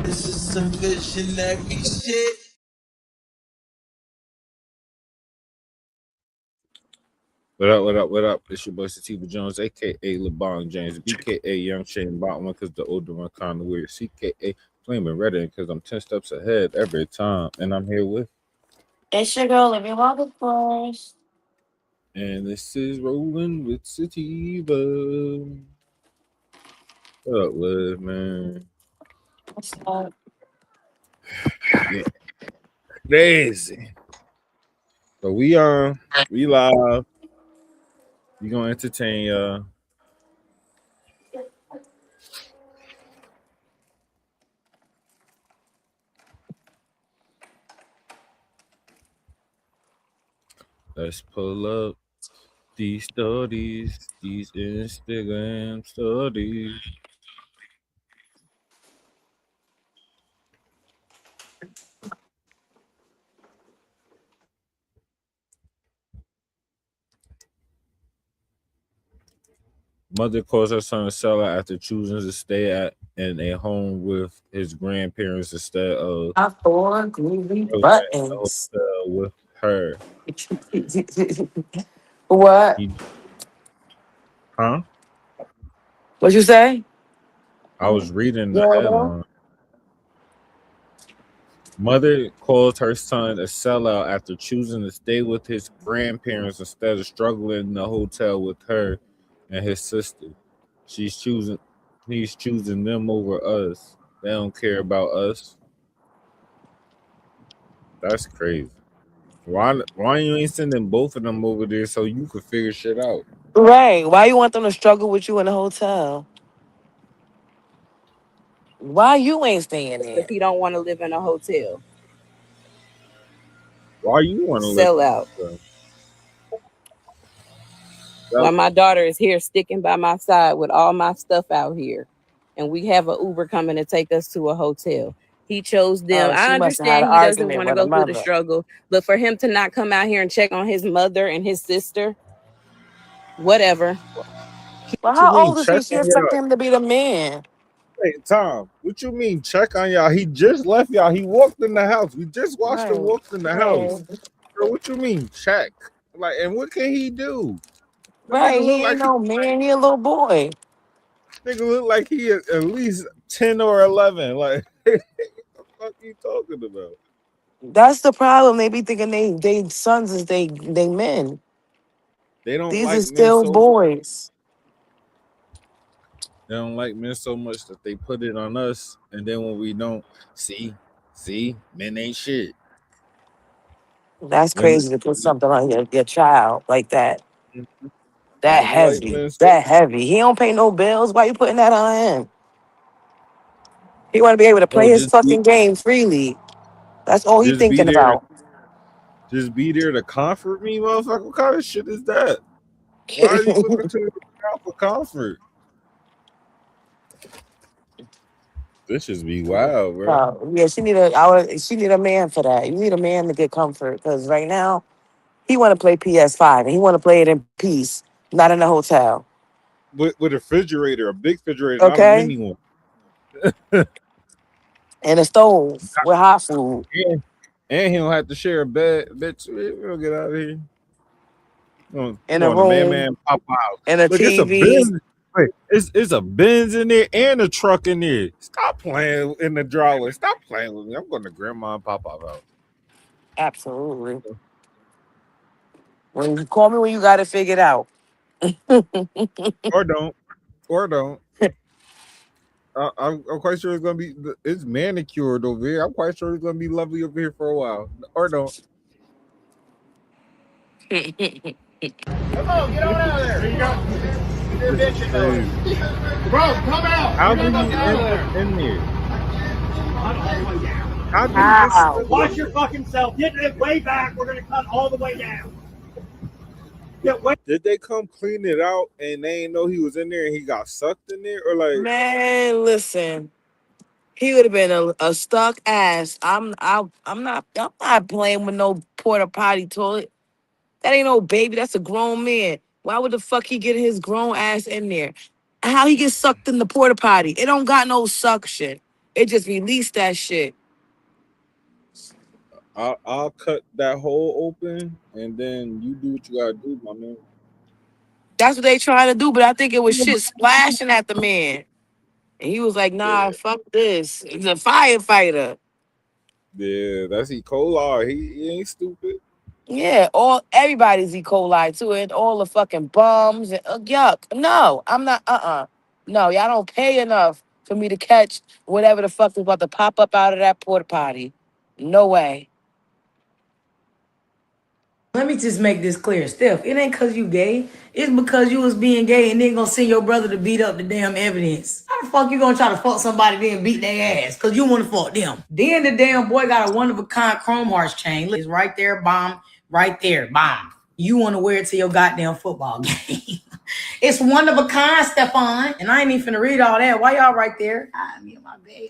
This is some visionary shit. What up, what up, what up? It's your boy Sativa Jones, aka LeBron James, BKA Young Shane Bottom because the older one kind of weird, CKA Flaming Reddit because I'm 10 steps ahead every time. And I'm here with, It's your girl, Living Water First. and this is Rolling with Sativa. What up, Liv, man? What's up? Yeah, crazy. So we live. We gonna entertain y'all. Let's pull up these studies, these Instagram studies. Mother calls her son a seller after choosing to stay at in a home with his grandparents instead of My four groovy staying in a buttons. hotel with her. What? He, huh? What you say? I was reading the Yeah. headline. Mother calls her son a sellout after choosing to stay with his grandparents instead of struggling in the hotel with her and his sister. She's choosing he's choosing them over us. They don't care about us. That's crazy. Why you ain't sending both of them over there so you could figure shit out? Right. Why you want them to struggle with you in the hotel? Why you ain't staying If there? he don't want to live in a hotel. Why you want to live Sell in a out. hotel? While That- my daughter is here sticking by my side with all my stuff out here. And we have an Uber coming to take us to a hotel. He chose them. Oh, she I must have had understand an he doesn't argument want to with her go through the mother. struggle, but for him to not come out here and check on his mother and his sister, whatever. Well, What you how mean old is he? check She on expect y'all? him to be the man. Hey Tom, what you mean check on y'all? He just left y'all. He walked in the house. We just watched him Right. walk in the house. Right. Bro, what you mean check? Like, and what can he do? The nigga Right. look He ain't like he no man. He a little boy. nigga look like he at least 10 or 11. Like, what the fuck you talking about? That's the problem. They be thinking they sons is they men. They don't These are like men still so much. boys. They don't like men so much that they put it on us, and then when we don't, see, men ain't shit. That's Women, crazy to put something on your child like that. That women like heavy. men so That heavy. He don't pay no bills. Why you putting that on him? He want to be able to play bro. his fucking game freely. That's all he Just be thinking there to about. just be there to comfort me, motherfucker. What kind of shit is that? Why are you looking to the ground for comfort? This just be wild, bro. Yeah, she need a man for that. You need a man to get comfort because right now he want to play PS5 and he want to play it in peace, not in a hotel. With a refrigerator, a big refrigerator, not a Okay, mini one. and a stove with hot food And, and he don't have to share a bed. Bitch, we don't get out of here. You in a going to man room man pop out. and a Look, it's a TV. Benz. Wait, it's a Benz in there and a truck in there. Stop playing in the driveway. Stop playing with me. I'm going to grandma and pop out. Absolutely. When you call me when you got it figured out. Or don't. Or don't. I'm quite sure it's gonna be it's manicured over here. I'm quite sure it's gonna be lovely over here for a while. Or don't. Come on, get on out of there. There you go. You're This is bitching crazy. noise. Bro, come out. How You're do gonna you go out end of up there. in there? Cut all the way down. How do you get Wow. stuck Watch in your there? fucking self. Get it way back. We're gonna cut all the way down. Get way. Did they come clean it out and they didn't know he was in there and he got sucked in there? Or like Man, listen. He would have been a stuck ass. I'm not playing with no porta potty toilet. That ain't no baby. That's a grown man. Why would the fuck he get his grown ass in there? How he get sucked in the porta potty? It don't got no suction. It just released that shit. I'll cut that hole open, and then you do what you gotta do, my man. That's what they trying to do, but I think it was shit splashing at the man. And he was like, nah, Yeah, fuck this. He's a firefighter. yeah, that's E. coli. He ain't stupid. Yeah, all everybody's E. coli too, and all the fucking bums and yuck. No, I'm not. No, y'all don't pay enough for me to catch whatever the fuck is about to pop up out of that porta potty. No way. Let me just make this clear, Steph. It ain't cause you gay. It's because you was being gay and then gonna send your brother to beat up the damn evidence. How the fuck you gonna try to fuck somebody then beat their ass? Cause you wanna fuck them. Then the damn boy got a one of a kind chrome hearts chain. It's right there, bomb. Right there, bomb. You wanna wear it to your goddamn football game. It's one of a kind, Stefan. And I ain't even finna read all that. Why y'all right there? Me and my baby.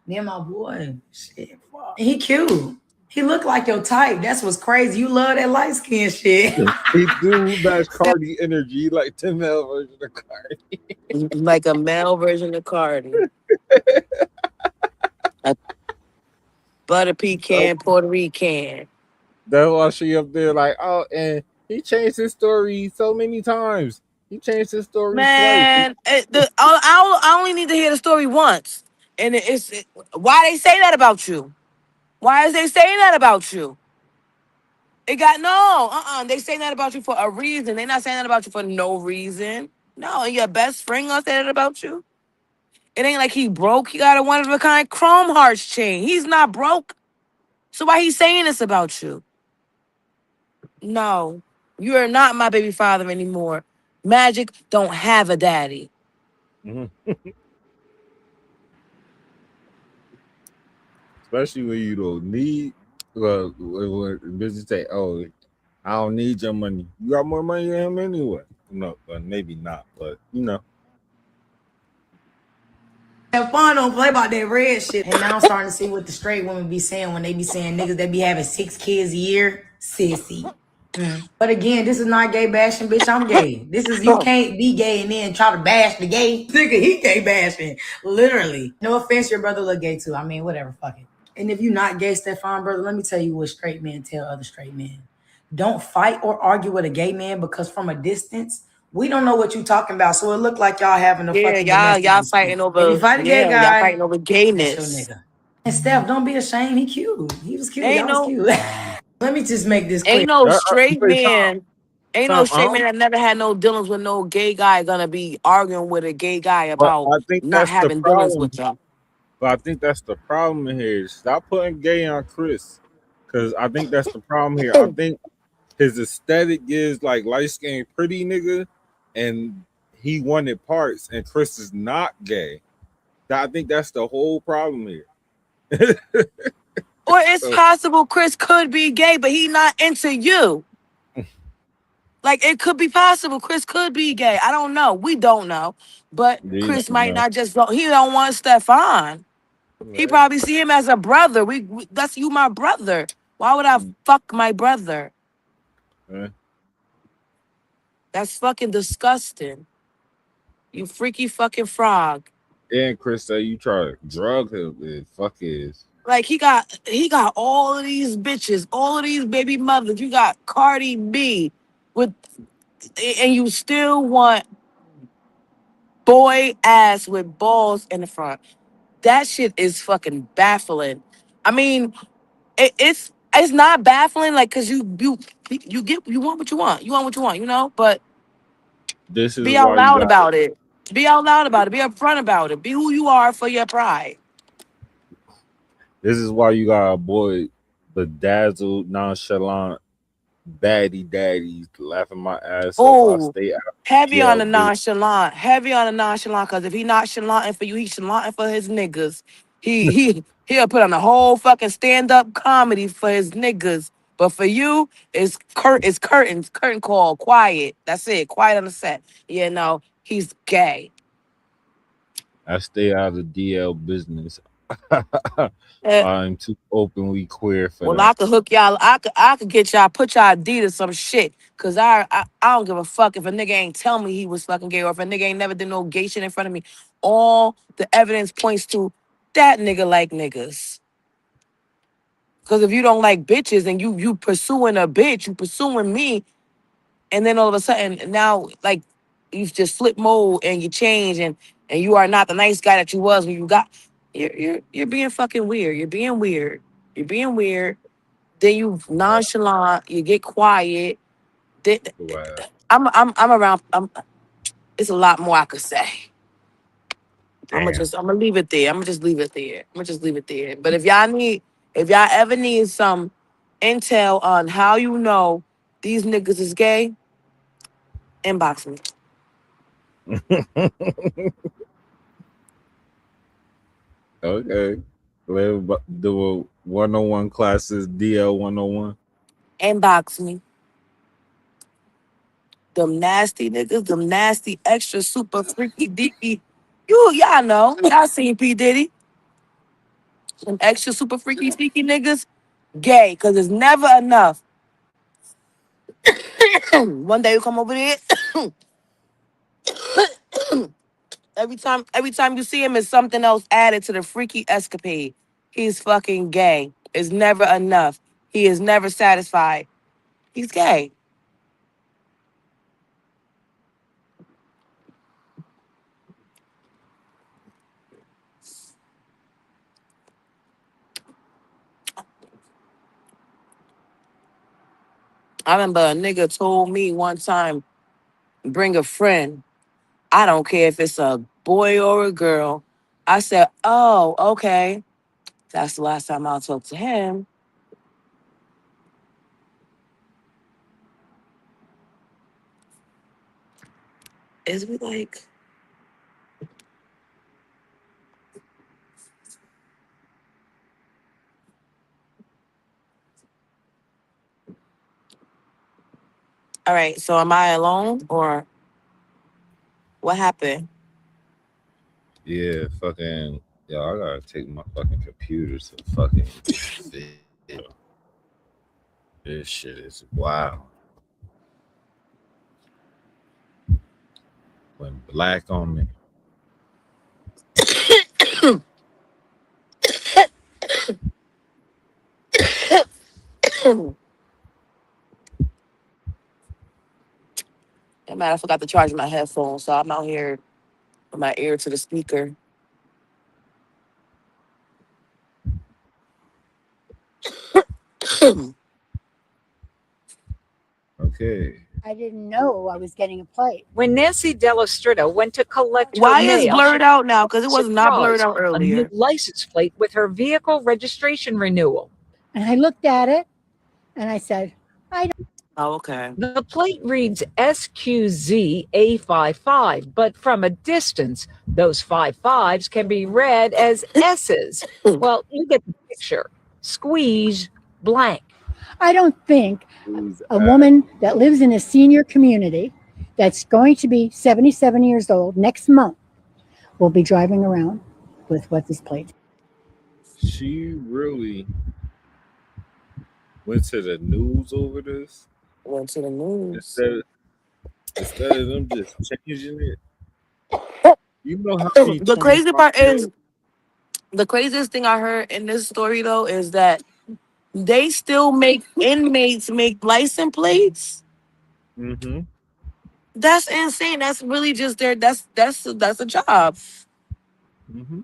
Me and my boy. Shit, fuck. And he cute. He looked like your type. That's what's crazy. You love that light skin shit. He do match Cardi energy like the male version of Cardi. Like a male version of Cardi. A butter pecan, Puerto Rican. That's why she up there like, oh, and he changed his story so many times. He changed his story twice. Man, I only need to hear the story once. And why they say that about you? Why is they saying that about you? It got no, They saying that about you for a reason. They not saying that about you for no reason. No, and your best friend gonna say that about you. It ain't like he broke. He got a one of a kind chrome hearts chain. He's not broke. So why he saying this about you? No, you are not my baby father anymore. Magic don't have a daddy. Mhm. Especially when you don't need. When business say, "Oh, I don't need your money. You got more money than him anyway." No, maybe not, but you know. Have fun, don't play about that red shit. And now I'm starting to see what the straight women be saying when they be saying niggas that be having 6 kids a year. Sissy. But again, this is not gay bashing, bitch. I'm gay. This is you can't be gay and then try to bash the gay. Nigga, he gay bashing. Literally. No offense, your brother look gay too. I mean, whatever, fuck it. And if you not gay, Stefan, brother, let me tell you what straight men tell other straight men. Don't fight or argue with a gay man because from a distance, we don't know what you talking about. So it looked like y'all having a Yeah, fucking domestic y'all dispute. fighting If you over. fight a gay Yeah, y'all guy, fighting over that's your gayness. nigga. And Steph, don't be ashamed. He cute. He was cute. Ain't Y'all was no, cute. Let me just make this clear. ain't no straight Say, man. Ain't no Tom, straight man that never had no dealings with no gay guy gonna be arguing with a gay guy but about I think not that's the having dealings problem. with them. But I think that's the problem here. Stop putting gay on Chris, because I think that's the problem here. I think his aesthetic is like light skinned pretty nigga, and he wanted parts, and Chris is not gay. I think that's the whole problem here. Or it's So possible Chris could be gay, but he not into you. Like it could be possible Chris could be gay. I don't know. We don't know. But you Chris never might know. not he don't want Stefan. He Right. probably see him as a brother. That's you my brother. Why would I fuck my brother? Right. That's fucking disgusting. You freaky fucking frog. And Chris said you try to drug him. Fuck is. Like he got all of these bitches, all of these baby mothers. You got Cardi B with and you still want boy ass with balls in the front. That shit is fucking baffling. I mean, it's not baffling, like cause you want what you want. You want what you want, you know? But This is be out why you loud got. about it. Be out loud about it. Be upfront about it. Be who you are for your pride. This is why you got to avoid bedazzled, nonchalant, baddie daddies laughing my ass off. I Oh, stay out heavy on jail the business. nonchalant. Heavy on the nonchalant. Cause if he not chalanting for you, he's chalanting for his niggas. He'll put on a whole fucking stand-up comedy for his niggas. But for you, it's curtains, curtain call, quiet. That's it. Quiet on the set. Yeah, no, he's gay. I stay out of DL business. Eh, I'm too openly queer for well, I that. could hook y'all. I could get y'all, put y'all D to some shit. Cause I don't give a fuck if a nigga ain't tell me he was fucking gay or if a nigga ain't never did no gay shit in front of me. All the evidence points to that nigga like niggas. Because if you don't like bitches and you pursuing a bitch, you pursuing me, and then all of a sudden now like you've just flip mode and you change and you are not the nice guy that you was when you got. You're being fucking weird. You're being weird. You're being weird. Then you nonchalant. You get quiet. Then, Wow. I'm around. It's a lot more I could say. I'm Damn. gonna leave it there. I'm gonna just leave it there. But if y'all ever need some intel on how you know these niggas is gay, inbox me. Okay. We'll do a 101 classes, DL 101. Inbox me. Them nasty niggas, them nasty extra super freaky deaky. Y'all know. Y'all seen P. Diddy. Them extra super freaky deaky niggas, gay, cause it's never enough. One day you come over there. Every time you see him, is something else added to the freaky escapade. He's fucking gay. It's never enough. He is never satisfied. He's gay. I remember a nigga told me one time, bring a friend. I don't care if it's a boy or a girl. I said, oh, okay. That's the last time I'll talk to him. Is we like... All right, so am I alone or what happened? Yeah, fucking. Yo, I gotta take my fucking computer to fucking. This shit is wild. Went black on me. Man, I forgot to charge my headphones, so I'm out here with my ear to the speaker. Okay. I didn't know I was getting a plate. When Nancy Delastrita went to collect her Why is mail, blurred she out now? Because it was not blurred surprised out a new earlier. license plate with her vehicle registration renewal. And I looked at it and I said, Oh, okay. The plate reads SQZ-A55, but from a distance, those 55s can be read as S's. Well, you get the picture. Squeeze blank. I don't think Who's a woman that lives in a senior community that's going to be 77 years old next month will be driving around with what this plate. She really went to the news over this Went to the news. instead of them just changing it. You know how many The crazy part 25-year-old is, the craziest thing I heard in this story though is that they still make inmates make license plates. Mm-hmm. That's insane. That's really just their that's a job. Mm-hmm.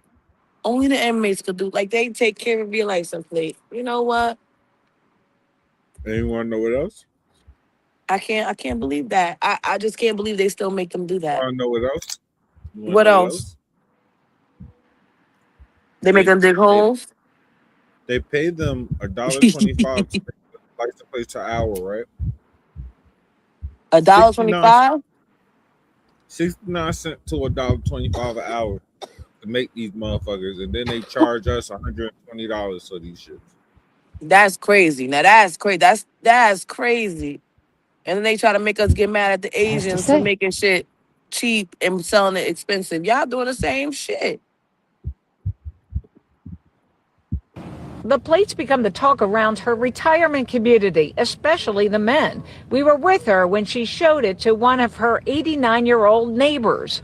Only the inmates could do. Like they take care of your license plate. You know what? And you want to know what else? I can't believe that. I just can't believe they still make them do You that. want to know what else? You wanna What know else? They make them dig They holes. they pay them $1.25 to make the license plate per hour, right? $1.25. 69 cents to $1.25 an hour to make these motherfuckers, and then they charge us $120 for these shits. That's crazy. Now that's crazy. That's crazy. And then they try to make us get mad at the Asians for making shit cheap and selling it expensive. Y'all doing the same shit. The plates become the talk around her retirement community, especially the men. We were with her when she showed it to one of her 89-year-old neighbors.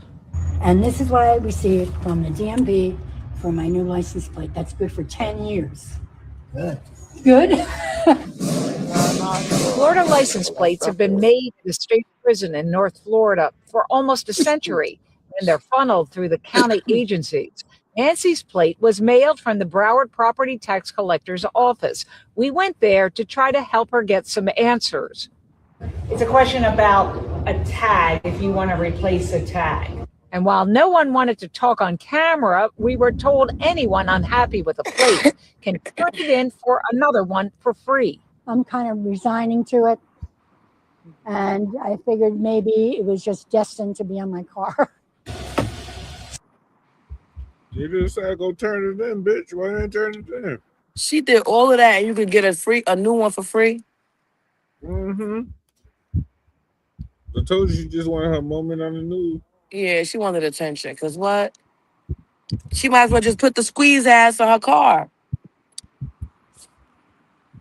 And this is what I received from the DMV for my new license plate. That's good for 10 years. Good. Good? Florida license plates have been made in a state prison in North Florida for almost a century, and they're funneled through the county agencies. Nancy's plate was mailed from the Broward Property Tax Collector's office. We went there to try to help her get some answers. It's a question about a tag, if you want to replace a tag. And while no one wanted to talk on camera, we were told anyone unhappy with a plate can turn it in for another one for free. I'm kind of resigning to it. And I figured maybe it was just destined to be on my car. You just said go turn it in, bitch. Why didn't turn it in? She did all of that, and you could get a new one for free. Mm-hmm. I told you she just wanted her moment on the news. Yeah, she wanted attention. Cause what? She might as well just put the squeeze ass on her car.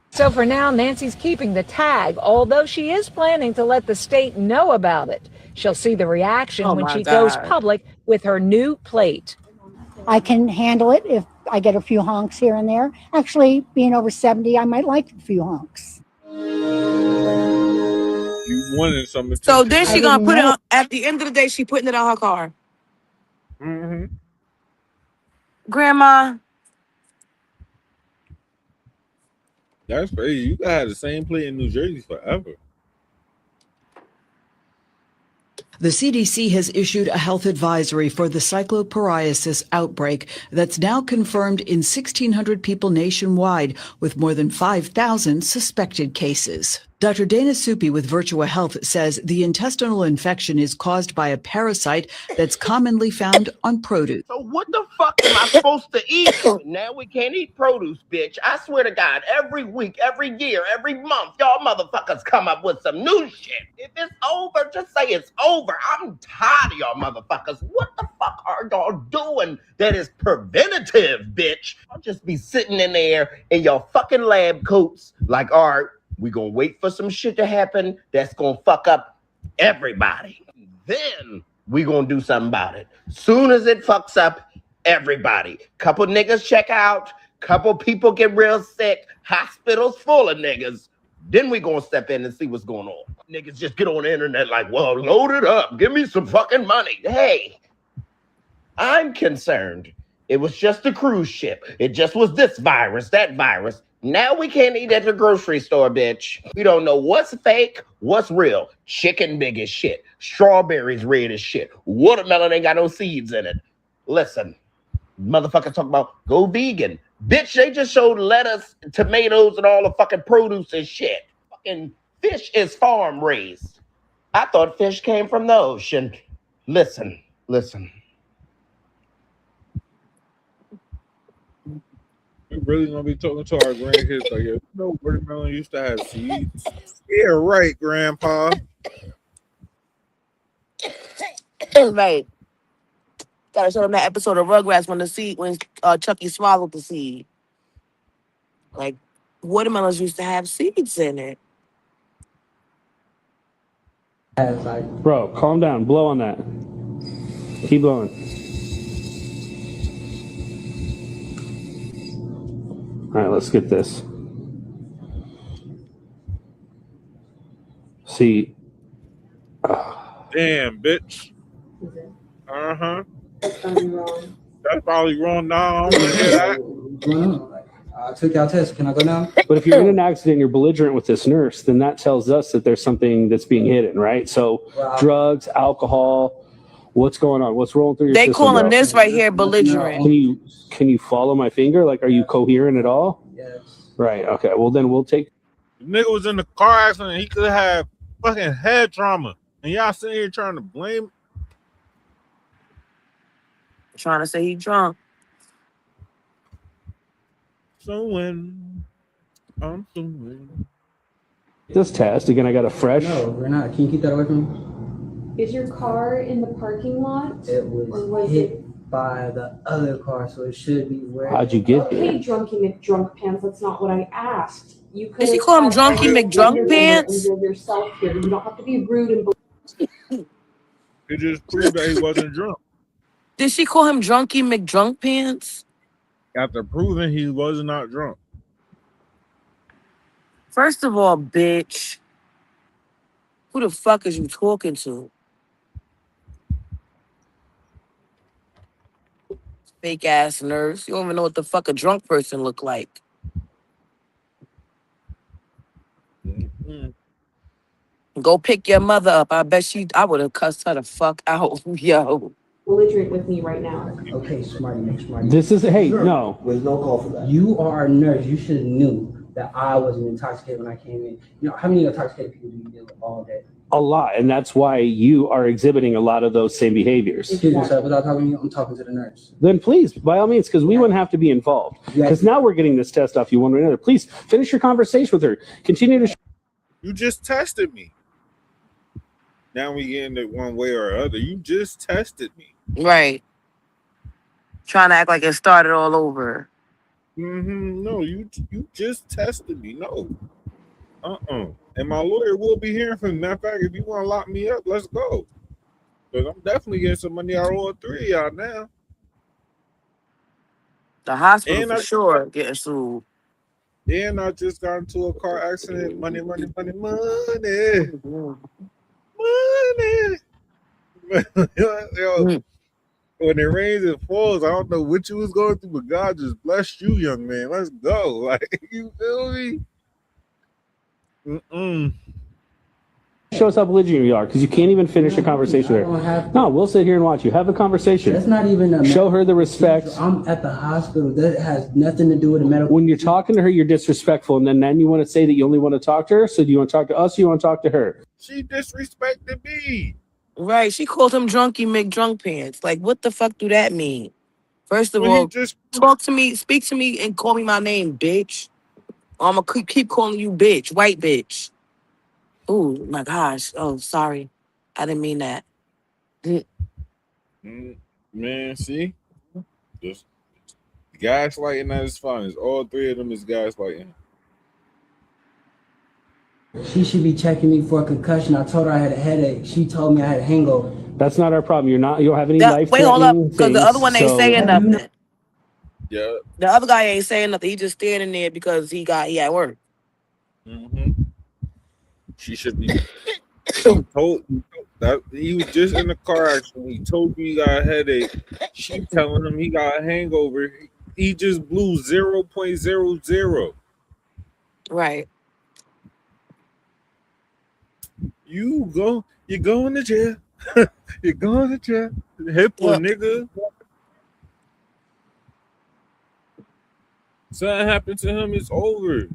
So for now, Nancy's keeping the tag, although she is planning to let the state know about it. She'll see the reaction when she goes public with her new plate. I can handle it if I get a few honks here and there. Actually, being over 70, I might like a few honks. You wanted something. So then she gonna put it on, at the end of the day, she putting it on her car. Mm-hmm. Grandma. That's crazy. You gotta have the same plate in New Jersey forever. The CDC has issued a health advisory for the cyclopsoriasis outbreak that's now confirmed in 1,600 people nationwide, with more than 5,000 suspected cases. Dr. Dana Suppi with Virtua Health says the intestinal infection is caused by a parasite that's commonly found on produce. So what the fuck am I supposed to eat? Now we can't eat produce, bitch. I swear to God, every week, every year, every month, y'all motherfuckers come up with some new shit. If it's over, just say it's over. I'm tired of y'all motherfuckers. What the fuck are y'all doing that is preventative, bitch? I'll just be sitting in there in your fucking lab coats like, all right, we gonna wait for some shit to happen that's gonna fuck up everybody. Then we gonna do something about it. Soon as it fucks up everybody. Couple niggas check out, couple people get real sick, hospitals full of niggas. Then we gonna step in and see what's going on. Niggas just get on the internet like, well, load it up. Give me some fucking money. Hey, I'm concerned. It was just a cruise ship. It just was this virus, that virus. Now we can't eat at the grocery store, bitch. We don't know what's fake, what's real. Chicken big as shit. Strawberries red as shit. Watermelon ain't got no seeds in it. Listen, motherfucker talking about go vegan. Bitch, they just showed lettuce, tomatoes, and all the fucking produce and shit. Fucking fish is farm raised. I thought fish came from the ocean. Listen. We really gonna be talking to our grandkids like, you know, watermelon used to have seeds. Yeah, right, Grandpa. Right. Gotta show them that episode of Rugrats when Chucky swallowed the seed. Like, watermelons used to have seeds in it. Bro, calm down. Blow on that. Keep blowing. All right, let's get this. See. Damn, bitch. Uh-huh. That's probably wrong. That's probably wrong. No, I don't want to hear that. I took y'all test. Can I go now? But if you're in an accident and you're belligerent with this nurse, then that tells us that there's something that's being hidden, right? So drugs, alcohol, what's going on? What's rolling through your system? They calling this right here belligerent. Can you follow my finger? Like, are you coherent at all? Yes. Right. Okay. Well, then we'll take. The nigga was in the car accident. He could have fucking head trauma. And y'all sitting here trying to blame. Trying to say he drunk. I'm suing. This test again. I got a fresh. No, we're not. Can you keep that away from me? Is your car in the parking lot? It was hit by the other car, so it should be where. How'd you get Okay, here? Drunky McDrunk Pants. That's not what I asked. You could. Did she call him Drunky McDrunk Pants? Yourself here. You don't have to be rude and. It just proved that he wasn't drunk. Did she call him Drunky McDrunk Pants? After proving he was not drunk. First of all, bitch, who the fuck is you talking to? Fake ass nurse. You don't even know what the fuck a drunk person look like. Mm-mm. Go pick your mother up. I bet I would have cussed her the fuck out. Yo. Belligerent with me right now. Okay, Smarty McSmarty. This is no. There's no call for that. You are a nurse. You should have knew that I wasn't intoxicated when I came in. You know, how many intoxicated people do you deal with all day? A lot, and that's why you are exhibiting a lot of those same behaviors. Excuse me, sir. Without talking to you, I'm talking to the nurse. Then please, by all means, because we wouldn't have to be involved. Because now we're getting this test off you one way or another. Please finish your conversation with her. Continue to. You just tested me. Now we getting it one way or other. You just tested me. Right. Trying to act like it started all over. No, you just tested me. No. And my lawyer will be hearing from me. Matter of fact, if you want to lock me up, let's go. Because I'm definitely getting some money out of all three of y'all now. The hospital for sure getting sued. And I just got into a car accident. Money. Money. Yo, when it rains, it falls. I don't know what you was going through, but God just blessed you, young man. Let's go. Like, you feel me? Show us how belligerent you are, because you can't even finish a conversation with her. No, we'll sit here and watch you. Have a conversation. That's not even show her the respect. I'm at the hospital. That has nothing to do with the medical. When you're talking to her, you're disrespectful, and then you want to say that you only want to talk to her. So do you want to talk to us or you want to talk to her? She disrespected me. Right. She called him Drunky McDrunk Pants. Like, what the fuck do that mean? First of all, talk to me, speak to me, and call me my name, bitch. Or I'm going to keep calling you bitch, white bitch. Oh, my gosh. Oh, sorry. I didn't mean that. Man, see? Just gaslighting that is fine. It's all three of them is gaslighting. She should be checking me for a concussion. I told her I had a headache. She told me I had a hangover. That's not our problem. You don't have any life. Wait, hold up. Because the other one ain't saying nothing. Yeah. The other guy ain't saying nothing. He just standing there because he at work. She should be told that he was just in the car accident. He told you he got a headache. She telling him he got a hangover. He just blew 0.00. Right. You're going to jail. You're going to jail. Hippo nigga. Something happened to him, it's over.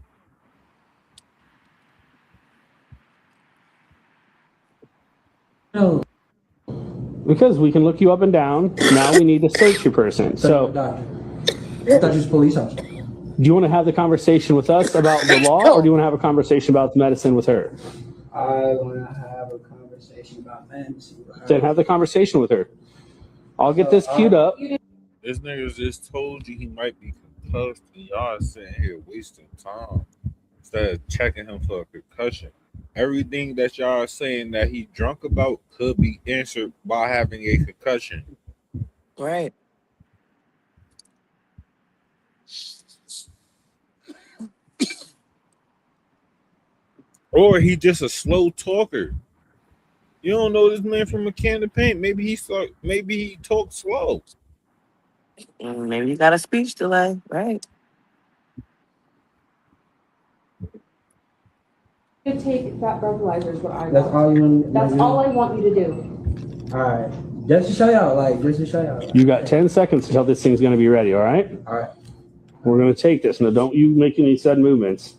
No. Because we can look you up and down. Now we need to search your person. So I thought you was a police officer. Do you want to have the conversation with us about the law, or do you want to have a conversation about the medicine with her? I want to have a conversation about medicine with her. Then have the conversation with her. I'll get this queued up. This nigga just told you he might be concussed, and y'all sitting here wasting time instead of checking him for a concussion. Everything that y'all are saying that he drunk about could be answered by having a concussion. Right. Or he just a slow talker. You don't know this man from a can of paint. Maybe he talks slow. Maybe he got a speech delay, right? You take that breathalyzer is what I want. That's all you want. That's all I want you to do. All right. Just to show y'all, You got 10 seconds until this thing's going to be ready, all right? All right. We're going to take this. Now, don't you make any sudden movements.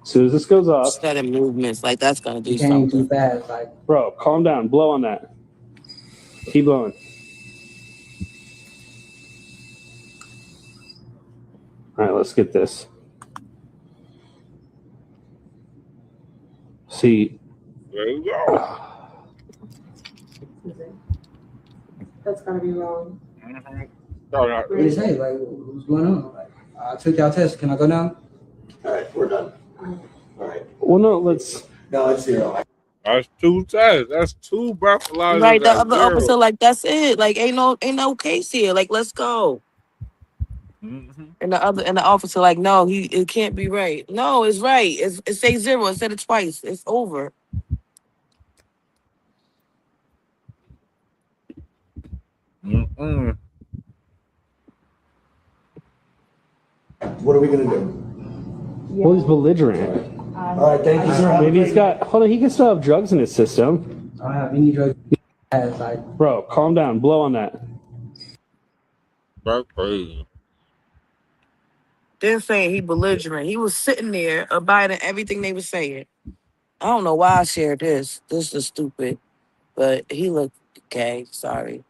As soon as this goes off. Sudden movements, like that's going to do Came something. too fast, like. Bro, calm down. Blow on that. Keep blowing. All right, let's get this. See. There we go. That's gotta be wrong. What do you say? Like, what's going on? Like, I took y'all test. Can I go now? All right, we're done. All right. Well, no, let's. No, it's 0. That's 2 tests. That's 2 breathalyzers. Right, the other officer, like that's it. Like ain't no case here. Like let's go. Mm-hmm. And the officer like, no, it can't be right. No, it's right. It says 0. It said it twice. It's over. Mm-mm. What are we gonna do? Well, he's belligerent. All right, thank you, sir. Maybe he's got. Hold on, he can still have drugs in his system. I don't have any drugs. Bro, calm down. Blow on that. That's crazy. They're saying he belligerent. He was sitting there abiding everything they were saying. I don't know why I shared this. This is stupid. But he looked gay. Sorry.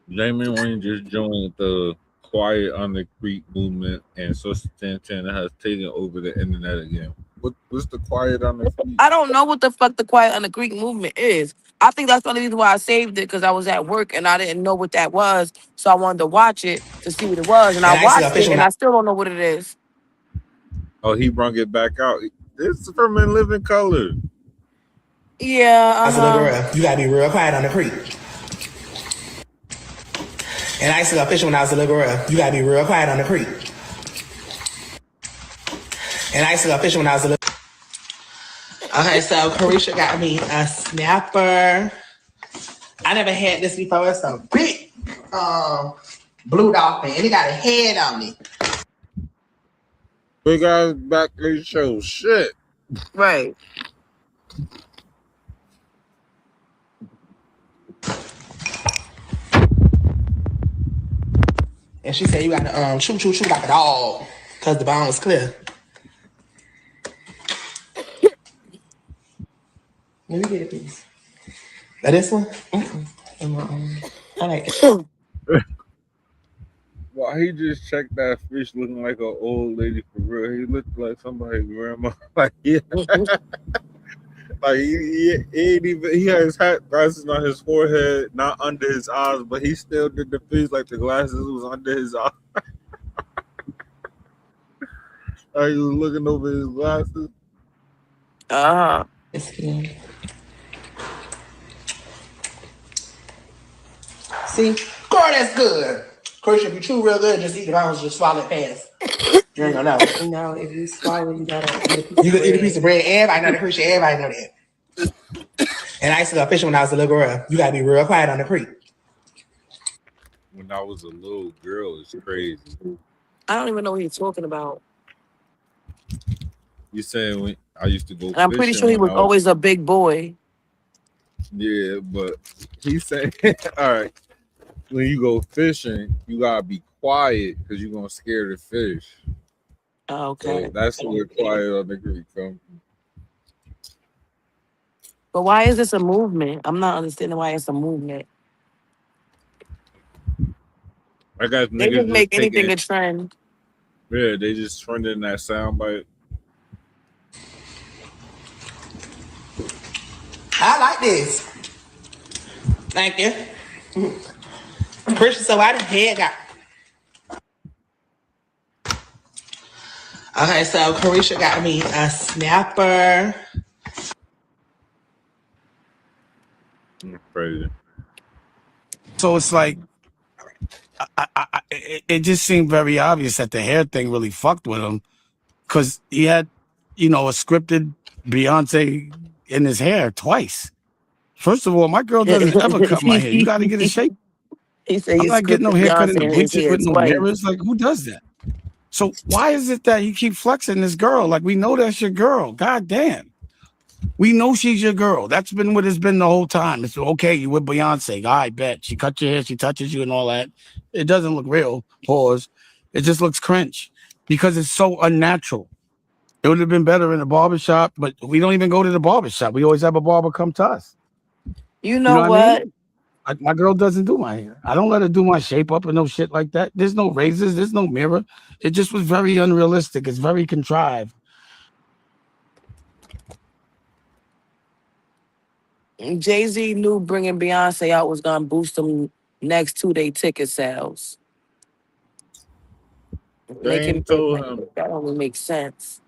Jamie Wayne just joined the Quiet on the Creek movement, and Social Santana has taken over the internet again. What's the Quiet on the Creek? I don't know what the fuck the Quiet on the Creek movement is. I think that's the only reason why I saved it, because I was at work and I didn't know what that was. So I wanted to watch it to see what it was. And I watched it and I still don't know what it is. Oh, he brought it back out. It's from In Living Color. Yeah. You gotta be real quiet on the creek. And I used to go fishing when I was a little girl. You gotta be real quiet on the creek. And I used to go fishing when I was a little. Okay, so Carisha got me a snapper. I never had this before. It's a big blue dolphin, and it got a head on it. Big ass back they show shit. Right. And she said you got to chew like a dog, because the bone was clear. Let me get a piece. This one? I like it. Well, he just checked that fish looking like an old lady for real. He looked like somebody's grandma. Like, yeah. Like he ain't even, he had his hat glasses on his forehead, not under his eyes, but he still did the fish like the glasses was under his eyes. Like he was looking over his glasses. It's good. See? Girl, that's good. Of course, if you chew real good, just eat the bones, just swallow it fast. You ain't gonna know. No, if you swallow, you gotta eat a piece You can eat a piece of bread. Everybody know the creek. Everybody know that. And I used to go fishing when I was a little girl. You gotta be real quiet on the creek. When I was a little girl, it's crazy. I don't even know what he's talking about. You saying when I used to go And I'm pretty fishing sure he when was I always a big boy. Yeah, but he said, all right, when you go fishing, you gotta be quiet because you're gonna scare the fish. Okay. So that's where Quiet on the Creek comes from. But why is this a movement? I'm not understanding why it's a movement. I got They niggas just make just anything taking, a trend. yeah, they just trending that soundbite. I like this. Thank you. Christian, so I done head got. Okay, so Carisha got me a snapper. Crazy. So it's like, it just seemed very obvious that the hair thing really fucked with him, because he had, a scripted Beyonce in his hair twice. First of all, my girl doesn't ever cut my hair. You got to get a shape. He said I'm he's not getting no scripted haircut in Beyonce the in his bleachers hair with no twice. mirrors. Like, who does that? So why is it that you keep flexing this girl? Like, we know that's your girl. God damn. We know she's your girl. That's been what it's been the whole time. It's okay, you with Beyonce. I bet. She cut your hair, she touches you and all that. It doesn't look real. Pause. It just looks cringe because it's so unnatural. It would have been better in a barbershop, but we don't even go to the barbershop. We always have a barber come to us. You know what what? I mean? My girl doesn't do my hair. I don't let her do my shape up and no shit like that. There's no razors. There's no mirror. It just was very unrealistic. It's very contrived. Jay-Z knew bringing Beyonce out was going to boost them next 2-day ticket sales. Dame told him. That only makes sense.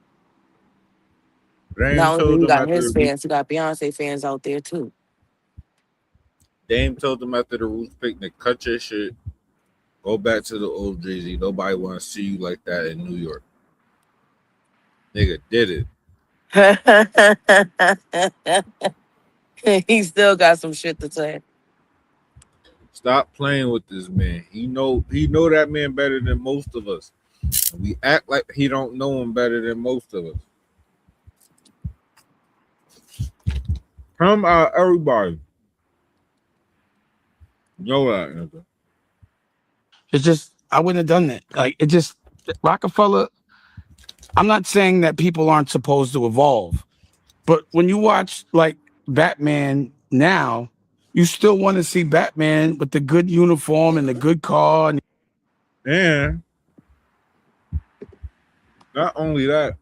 Dame Not only told he him got after his fans, he got Beyonce fans out there too. Dame told them after the Roots picnic, cut your shit, go back to the old Jersey. Nobody want to see you like that in New York. Nigga did it. He still got some shit to say. Stop playing with this man. He know that man better than most of us. And we act like he don't know him better than most of us. Come out, everybody. Know that, nigga. It's just I wouldn't have done that. Like it just Rockefeller. I'm not saying that people aren't supposed to evolve, but when you watch like Batman now, you still want to see Batman with the good uniform and the good car. And not only that,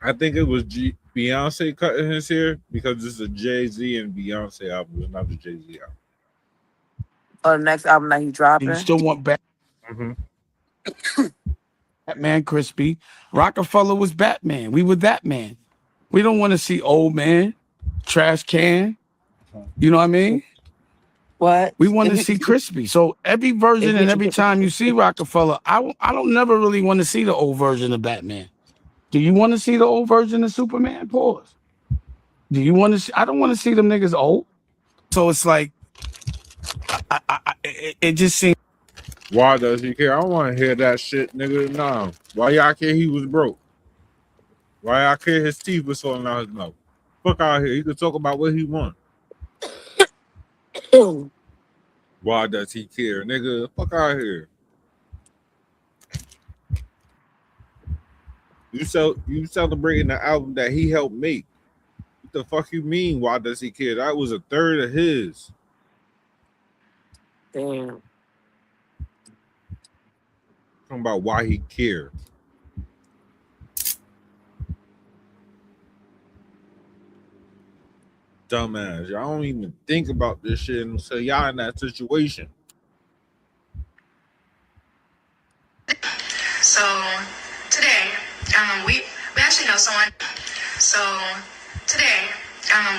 I think it was Beyonce cutting his hair because it's a Jay-Z and Beyonce album. It's not the Jay-Z album. Oh, the next album that he dropping. You still want Batman crispy. Rockefeller was Batman. We were that man. We don't want to see old man, trash can. You know what I mean? What? We want to see crispy. So every version and every time you see Rockefeller, I don't never really want to see the old version of Batman. Do you want to see the old version of Superman? Pause. Do you want to see? I don't want to see them niggas old. So it's like, it just seems. Why does he care? I don't want to hear that shit, nigga. Nah. Why y'all care he was broke? Why y'all care his teeth was falling out his mouth? Fuck out here. He could talk about what he want. Why does he care, nigga? Fuck out here. You celebrating the album that he helped make. What the fuck you mean? Why does he care? That was a third of his. Damn. Talking about why he cared. Dumbass. Y'all don't even think about this shit until y'all in that situation. So today, we actually know someone. So today,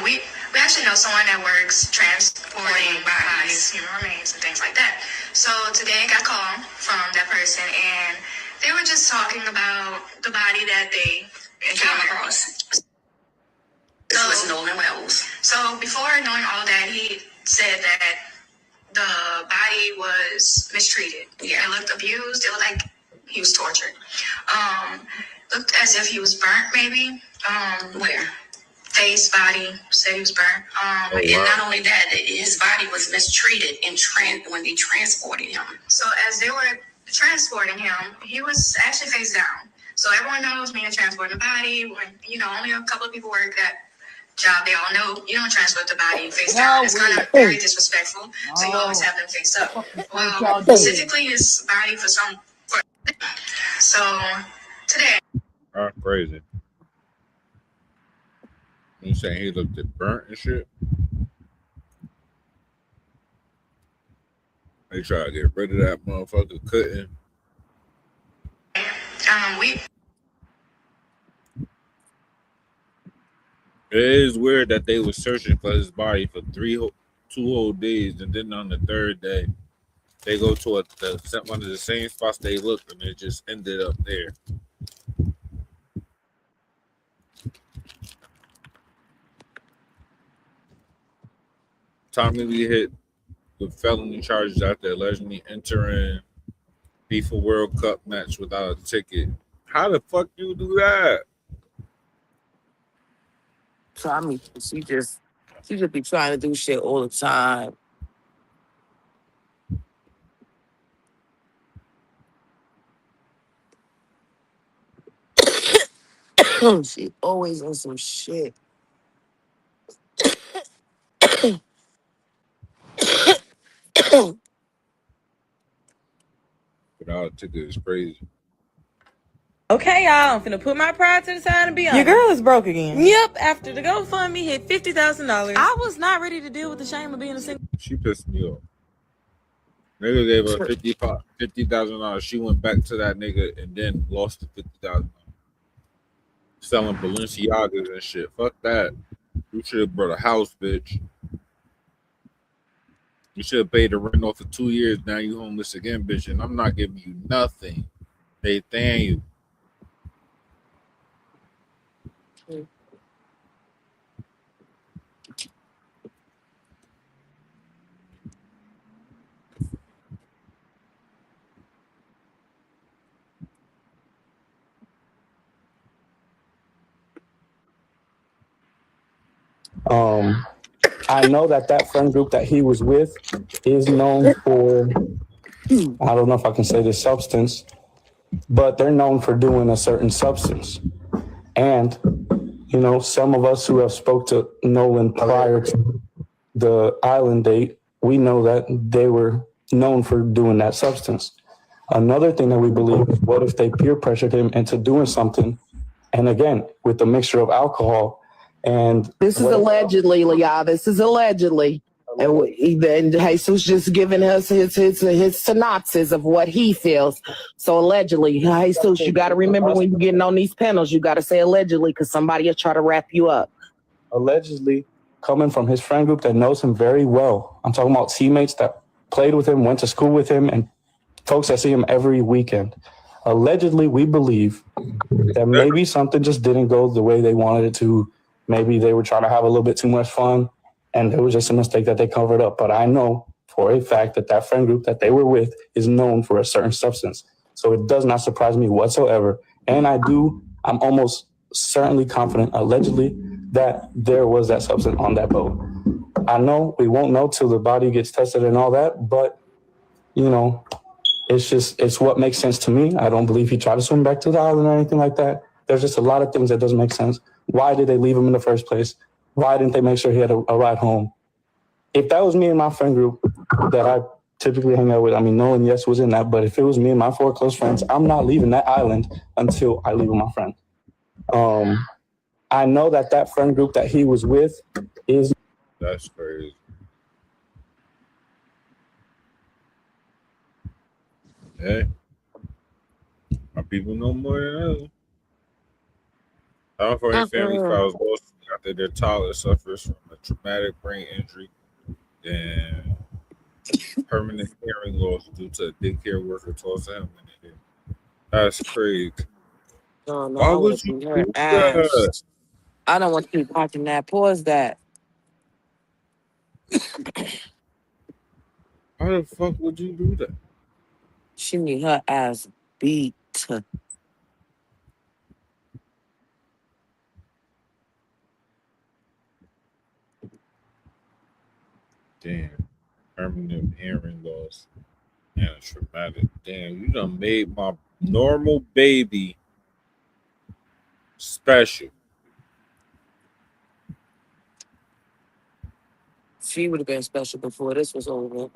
we actually know someone that works transporting bodies, human remains, and things like that. So today, I got a call from that person, and they were just talking about the body that they came across. This was Nolan Wells. So before knowing all that, he said that the body was mistreated. Yeah, it looked abused. It looked like he was tortured. Looked as if he was burnt, maybe. Where? Face, body, said he was burnt. And not only that, his body was mistreated when they transported him. So as they were transporting him, he was actually face down. So everyone knows being transporting the body, when, only a couple of people work that job, they all know you don't transport the body face down. It's kind of very disrespectful. So you always have them face up. Well, specifically his body so today. That's crazy. You saying he looked at burnt and shit? They try to get rid of that motherfucker, couldn't. It is weird that they were searching for his body for 2 whole days, and then on the third day, they go to one of the same spots they looked, and it just ended up there. Tommy Lee hit with felony charges after allegedly entering FIFA World Cup match without a ticket. How the fuck you do that? Tommy, she just be trying to do shit all the time. She always on some shit. Without a ticket is crazy. Okay, y'all, I'm finna put my pride to the side and be honest. Your girl is broke again. Yep, after the GoFundMe hit $50,000, I was not ready to deal with the shame of being a single. She pissed me off. Nigga gave her $50,000. She went back to that nigga and then lost the $50,000. Selling Balenciagas and shit. Fuck that. You should have brought a house, bitch. You should have paid the rent off for 2 years. Now you homeless again, bitch, and I'm not giving you nothing. Nathaniel. I know that friend group that he was with is known for, I don't know if I can say this substance, but they're known for doing a certain substance. And, you know, some of us who have spoke to Nolan prior to the island date, we know that they were known for doing that substance. Another thing that we believe is, what if they peer pressured him into doing something? And again, with the mixture of alcohol and This is allegedly, y'all. This is allegedly. And Jesus just giving us his synopsis of what he feels. So allegedly, Jesus, you got to remember when you're getting on these panels, you got to say allegedly because somebody will try to wrap you up. Allegedly coming from his friend group that knows him very well. I'm talking about teammates that played with him, went to school with him, and folks that see him every weekend. Allegedly, we believe that maybe something just didn't go the way they wanted it to. Maybe they were trying to have a little bit too much fun, and it was just a mistake that they covered up. But I know for a fact that friend group that they were with is known for a certain substance. So it does not surprise me whatsoever. And I'm almost certainly confident, allegedly, that there was that substance on that boat. I know we won't know till the body gets tested and all that, but, you know, it's what makes sense to me. I don't believe he tried to swim back to the island or anything like that. There's just a lot of things that doesn't make sense. Why did they leave him in the first place? Why didn't they make sure he had a ride home? If that was me and my friend group that I typically hang out with, I mean, Nolan, yes, was in that, but if it was me and my 4 close friends, I'm not leaving that island until I leave with my friend. I know that friend group that he was with is... That's crazy. Hey, my people know more than others. How for his family files lost after their toddler suffers from a traumatic brain injury and permanent hearing loss due to a daycare worker tossing him in the head. That's crazy. No, Why I would would you beat her do ass. that? I don't want to keep watching that. Pause that. How the fuck would you do that? She need her ass beat. Damn. Permanent hearing loss and a traumatic. Damn, you done made my normal baby special. She would have been special before this was over.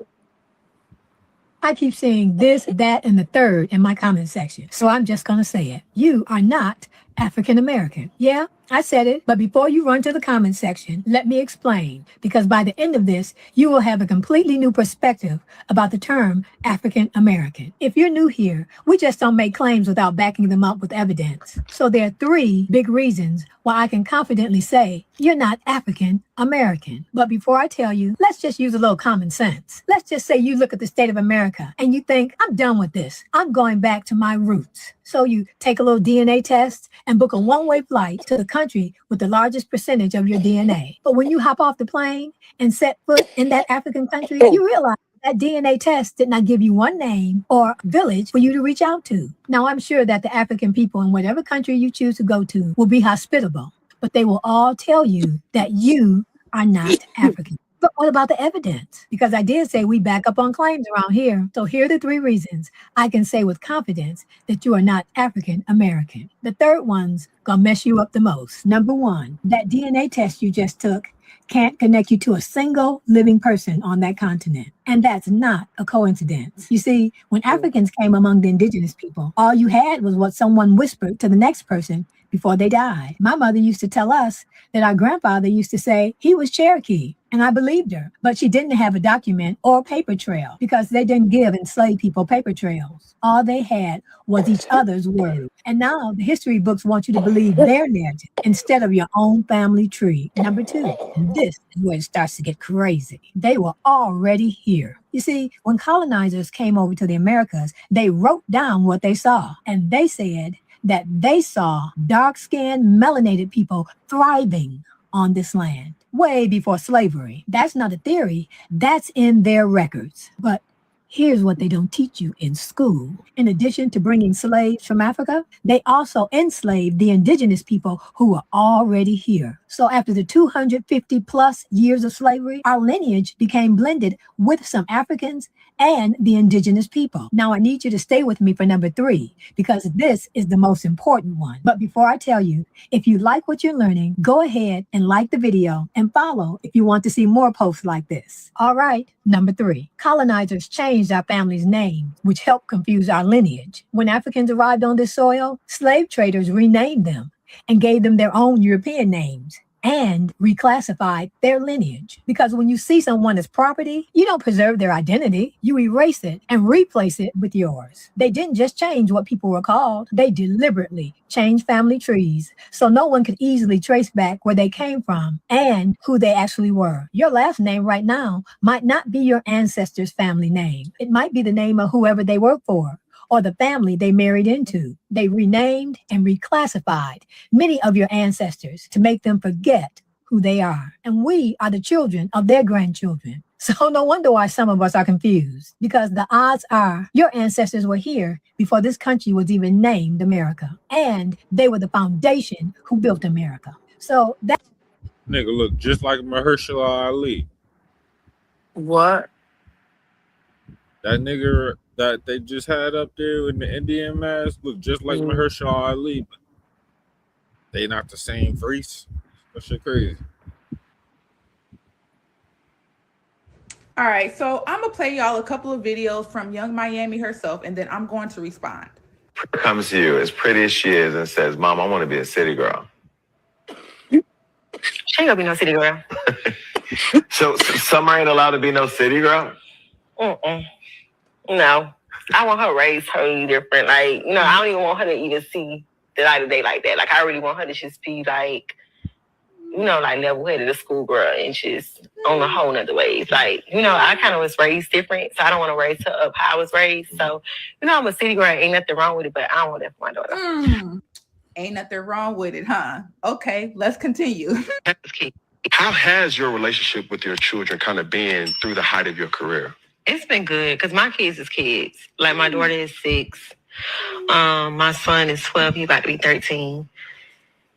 I keep seeing this, that, and the third in my comment section. So I'm just going to say it. You are not African American. Yeah, I said it. But before you run to the comment section, let me explain. Because by the end of this, you will have a completely new perspective about the term African American. If you're new here, we just don't make claims without backing them up with evidence. So there are 3 big reasons why I can confidently say you're not African American. But before I tell you, let's just use a little common sense. Let's just say you look at the state of America and you think, I'm done with this. I'm going back to my roots. So you take a little DNA test and book a one-way flight to the country with the largest percentage of your DNA. But when you hop off the plane and set foot in that African country, you realize that DNA test did not give you one name or village for you to reach out to. Now, I'm sure that the African people in whatever country you choose to go to will be hospitable, but they will all tell you that you are not African. But what about the evidence? Because I did say we back up on claims around here. So here are the 3 reasons I can say with confidence that you are not African American. The third one's gonna mess you up the most. Number 1, that DNA test you just took can't connect you to a single living person on that continent. And that's not a coincidence. You see, when Africans came among the indigenous people, all you had was what someone whispered to the next person before they died. My mother used to tell us that our grandfather used to say he was Cherokee, and I believed her, but she didn't have a document or paper trail because they didn't give enslaved people paper trails. All they had was each other's word. And now the history books want you to believe their narrative instead of your own family tree. Number two, and this is where it starts to get crazy. They were already here. You see, when colonizers came over to the Americas, they wrote down what they saw, and they said that they saw dark-skinned, melanated people thriving on this land way before slavery. That's not a theory. That's in their records. But here's what they don't teach you in school. In addition to bringing slaves from Africa, they also enslaved the indigenous people who were already here. So after the 250 plus years of slavery, our lineage became blended with some Africans and the indigenous people. Now I need you to stay with me for number 3, because this is the most important one. But before I tell you, if you like what you're learning, go ahead and like the video and follow if you want to see more posts like this. All right, number 3. Colonizers changed our family's name, which helped confuse our lineage. When Africans arrived on this soil, slave traders renamed them and gave them their own European names and reclassified their lineage. Because when you see someone as property, you don't preserve their identity. You erase it and replace it with yours. They didn't just change what people were called. They deliberately changed family trees so no one could easily trace back where they came from and who they actually were. Your last name right now might not be your ancestors' family name. It might be the name of whoever they worked for, or the family they married into. They renamed and reclassified many of your ancestors to make them forget who they are. And we are the children of their grandchildren. So no wonder why some of us are confused, because the odds are your ancestors were here before this country was even named America. And they were the foundation who built America. So that Nigga look just like Mahershala Ali. What? That nigga that they just had up there in the Indian mask look just like Mahershala Ali, but they not the same race. That shit crazy. All right, so I'm gonna play y'all a couple of videos from Young Miami herself, and then I'm going to respond. Comes to you as pretty as she is and says, "Mom, I want to be a city girl." She ain't gonna be no city girl. So Summer ain't allowed to be no city girl? No. I want her raised totally different. Like, you know, I don't even want her to even see the light of day like that. Like, I really want her to just be like, you know, like level-headed, a schoolgirl, and just on a whole nother wave. Like, you know, I kind of was raised different, so I don't want to raise her up how I was raised. So, you know, I'm a city girl. Ain't nothing wrong with it, but I don't want that for my daughter. Ain't nothing wrong with it, huh? Okay, let's continue. How has your relationship with your children kind of been through the height of your career? It's been good because my kids is kids. Like, my daughter is 6. My son is 12. He's about to be 13.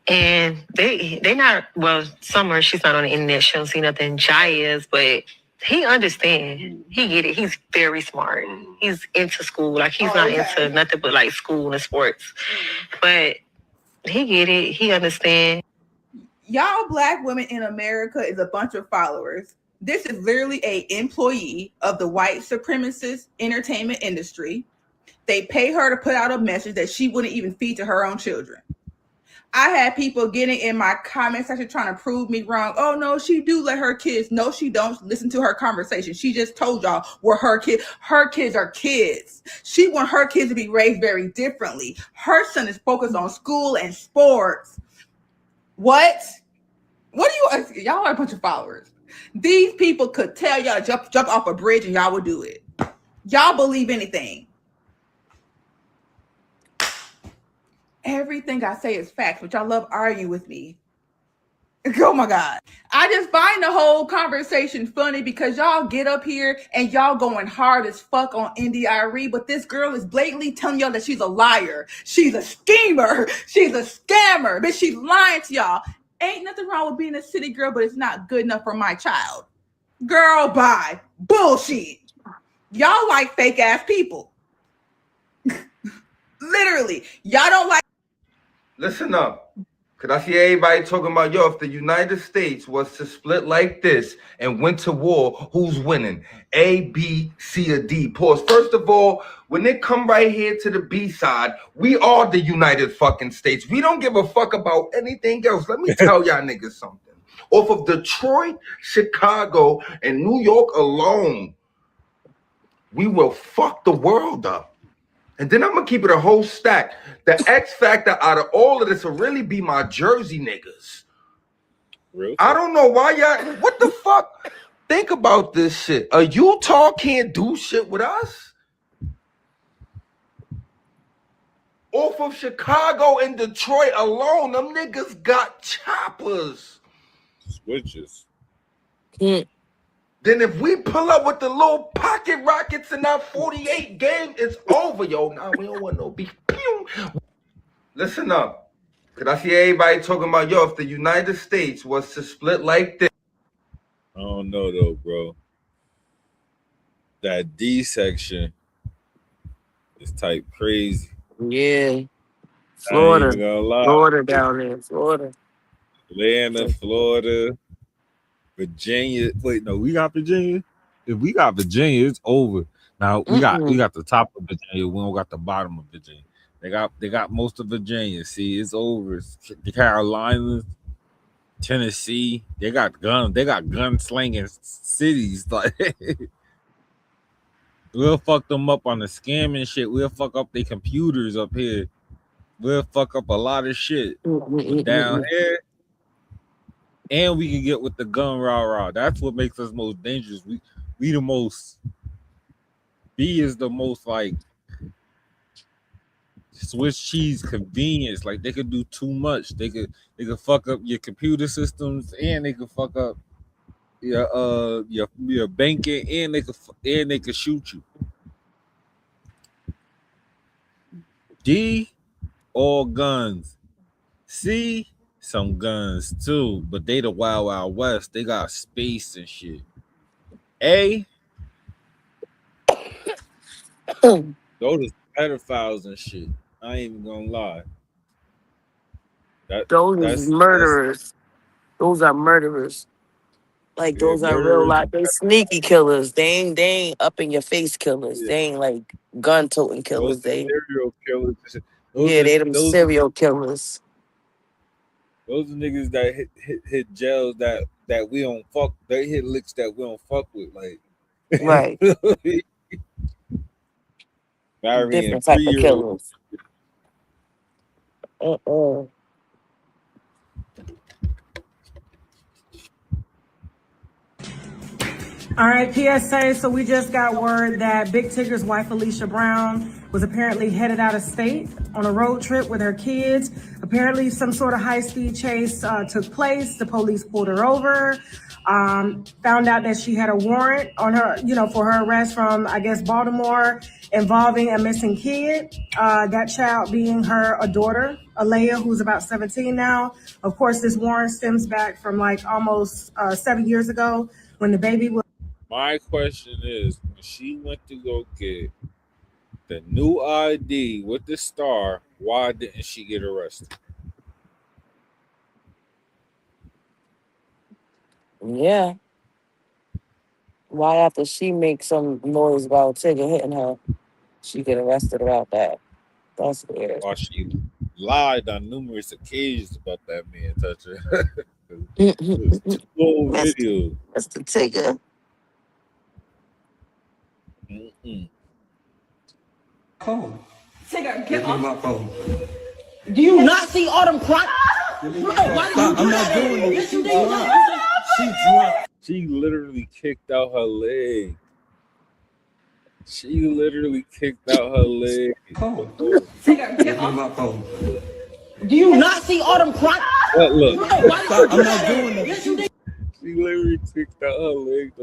And they not, well, Summer, she's not on the internet. She don't see nothing. Jai is, but he understands. He get it. He's very smart. He's into school. Like, he's not into nothing but, like, school and sports. But he get it. He understands. Y'all black women in America is a bunch of followers. This is literally an employee of the white supremacist entertainment industry. They pay her to put out a message that she wouldn't even feed to her own children. I had people getting in my comment section trying to prove me wrong. Oh, no, she do let her kids. No, she don't. Listen to her conversation. She just told y'all where her kids are kids. She want her kids to be raised very differently. Her son is focused on school and sports. What do you, y'all are a bunch of followers. These people could tell y'all to jump off a bridge and y'all would do it. Y'all believe anything. Everything I say is facts, but y'all love arguing with me. Oh my God. I just find the whole conversation funny because y'all get up here and y'all going hard as fuck on NDIRE, but this girl is blatantly telling y'all that she's a liar. She's a schemer. She's a scammer. But she's lying to y'all. Ain't nothing wrong with being a city girl, but it's not good enough for my child. Girl, bye. Bullshit. Y'all like fake ass people. Literally. Y'all don't like. Listen up. Because I see everybody talking about, yo, if the United States was to split like this and went to war, who's winning? A, B, C, or D? Pause. First of all, when they come right here to the B side, we are the United fucking States. We don't give a fuck about anything else. Let me tell y'all niggas something. Off of Detroit, Chicago, and New York alone, we will fuck the world up. And then I'm gonna keep it a whole stack. The X factor out of all of this will really be my Jersey niggas. I don't know why y'all. What the fuck? Think about this shit. Utah can't do shit with us. Off of Chicago and Detroit alone, them niggas got choppers. Switches. Then if we pull up with the little pocket rockets in that 48 game, it's over, yo. Nah, we don't want no beef. Pew. Listen up. Cause I see everybody talking about, yo, if the United States was to split like this. I don't know though, bro. That D section is type crazy. Yeah. I ain't Florida. even gonna lie. Florida down there. Florida. Atlanta, Florida, Virginia. Wait, no, we got Virginia. If we got Virginia, it's over. Now we got the top of Virginia. We don't got the bottom of Virginia. They got most of Virginia. See, it's over. It's the Carolinas, Tennessee. They got guns. They got gun slinging cities. Like we'll fuck them up on the scamming shit. We'll fuck up their computers up here. We'll fuck up a lot of shit. But down here, and we can get with the gun rah. That's what makes us most dangerous. We the most. B is the most like Swiss cheese convenience. Like they could do too much. They could fuck up your computer systems, and they could fuck up your banking, and they could shoot you. D, all guns. C, some guns too, but they the Wild Wild West. They got space and shit. A, those are pedophiles and shit. I ain't even gonna lie. Those are murderers. Those are murderers. Like those are real life. They sneaky killers. They ain't up in your face killers. They ain't like gun toting killers. They serial killers. they them serial killers. Those are niggas that hit jails that we don't fuck. They hit licks that we don't fuck with. Like right. Different type of killers. All right, PSA. So we just got word that Big Tigger's wife, Alicia Brown, was apparently headed out of state on a road trip with her kids. Apparently some sort of high-speed chase took place. The police pulled her over, found out that she had a warrant on her, for her arrest from, I guess, Baltimore, involving a missing kid. That child being a daughter, Alea, who's about 17 now. Of course, this warrant stems back from like almost 7 years ago when the baby was. My question is, when she went to go get the new ID with the star, why didn't she get arrested? Yeah. Why after she makes some noise about Tigger hitting her, she get arrested about that? That's weird. Why she lied on numerous occasions about that man touching her. Video. That's the Tigger. Phone. Tigger, Give me my phone. Do you not see all them crime? I'm not doing it. She dropped. She literally kicked out her leg. Tigger, Give me my phone. do you not see all them crime? Look. I'm not doing it. She literally kicked out her leg.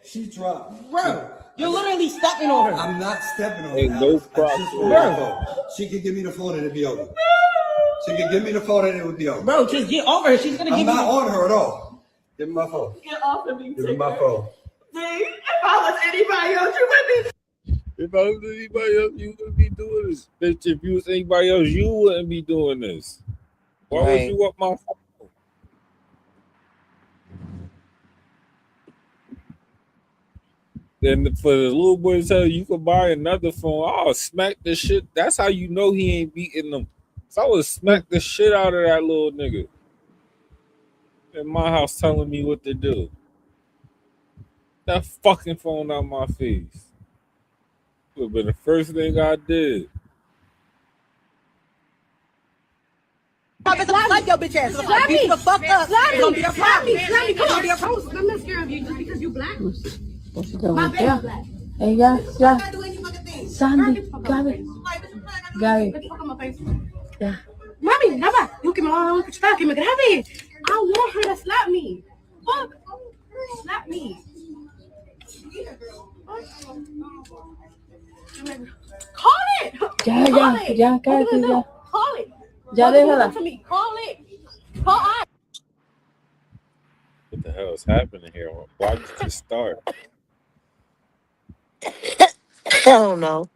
She dropped. Bro, you're literally stepping on her. I'm not stepping on her. Ain't no problem. She can give me the phone and it'll be over. She can give me the phone and it would be over. Bro, just get over her. She's gonna give I'm you. not on her at all. Give me my phone. Get off of me. Give me my phone. See, if I was anybody else, you wouldn't be. If I was anybody else, you wouldn't be doing this. Bitch, if you was anybody else, you wouldn't be doing this. Why would you want my phone? And for the little boy to tell you can buy another phone, I'll smack the shit. That's how you know he ain't beating them. So I would smack the shit out of that little nigga in my house telling me what to do. That fucking phone out my face. Would have been the first thing I did. Slap your bitch ass. Slap Beat me. the fuck up. Slap It's gonna me. be a Slap me. problem. Slap me. Come on. It's gonna be a problem. I'm not scared of you just because you black. What you doing? My baby's black. Hey, yeah. Sandy, Gabi. Get the fuck out my face. Yeah. Mami, nada. You que me van a dar un cachetazo que me grabe. I want her to slap me. Fuck. Slap me. Call it. Ya, Call ya, it. ya, What you cállate, gonna ya. do? Call it. Ya What you gonna déjala. do to me? Call it. Call I. What the hell is happening here? Why did this start? I don't know.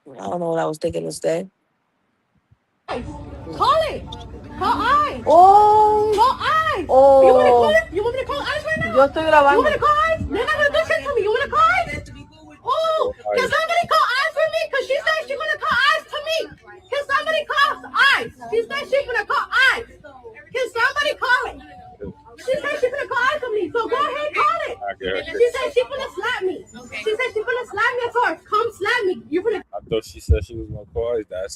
I don't know what I was thinking instead. Call it. Call I. Oh. Call I. Oh. You want to call it? You want me to call ICE right now? Yo estoy You grabando. want to call ICE? They're not going to do shit to me. You want to call ICE? Oh, can somebody call ICE for me? Because she said she's going to call ICE to me. Can somebody call ICE? She said she's going to call ICE. Can somebody call it? She said she's going to call ICE to me. So go ahead, call it. She said she's going to slap me. She said she's going to slap me. I told her, come slap me. You're going to. I thought she said she was gonna call it. I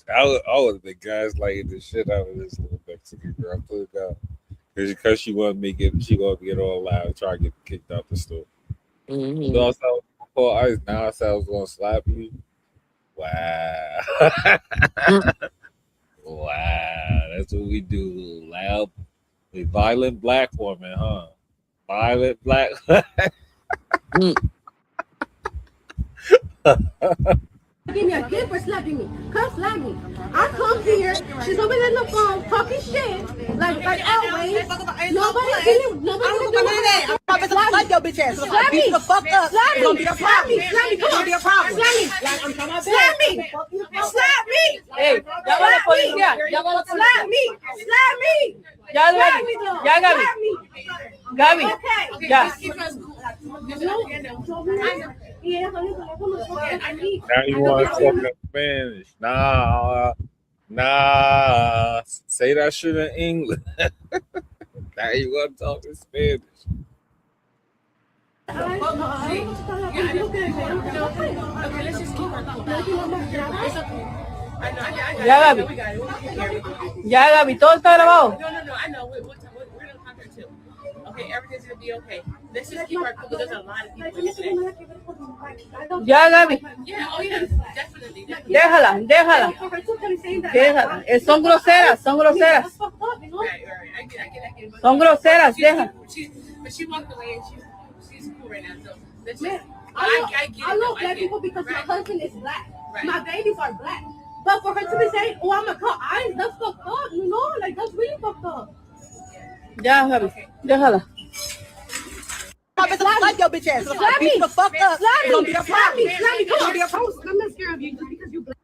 would have been gaslighting the shit out of this little Mexican girl. Put it down. Because she wanted me she gonna get all loud, try to get kicked out the store. Mm-hmm. So I said I was gonna call ICE. Now I said I was gonna slap you. Wow. Wow. That's what we do. Loud, a violent black woman, huh? Violent black. Give me a gift for slapping me. Come slap me. I come here. She's over there on the phone talking shit. Like always. Nobody can do it. I'm about to slap your bitch ass. Slap Beat me. the fuck up. Slap It's gonna me. be a Slap problem. me. Slap me. It's Come gonna on. be a problem. Slap me. Like, I'm coming back. Slap me. Slap me. Hey, ya va la policía. Ya va la Slap policía. me. Slap me. Ya, Slap Gabi. me, though. Ya, Gabi. Slap me. Gabi. Okay. Ya. Now you want to talk in Spanish? Nah. Say that shit in English. Now you want to talk in Spanish? Okay, let's just keep her cool. It's okay. I know. Ya, Gabi. Ya, Gabi. Todo está grabado. No. I know. We're gonna talk her too. Okay, everything's gonna be okay. Let's just keep her cool. There's a lot of people today. Ya, Gabi. Yeah. Oh yeah. Definitely. Déjala. Déjala. Son groseras. Right. I get. Son groseras. Déjala. But she walked away and she's cool right now. So let's Man, just. I get I it, know though. black I get people it. because my Right. husband is black. Right. My babies are black. But for her to be saying, "Oh, I'm gonna call ICE," that's fucked up. You know, like that's really fucked up. Ya, Gabi. Déjala. I'm about to slap your bitch ass. Slap Beat me. the fuck up. Slap It's gonna me. be a Slap me. problem. Slap me. It's Come gonna on. be a problem. I'm not scared of you just because you black.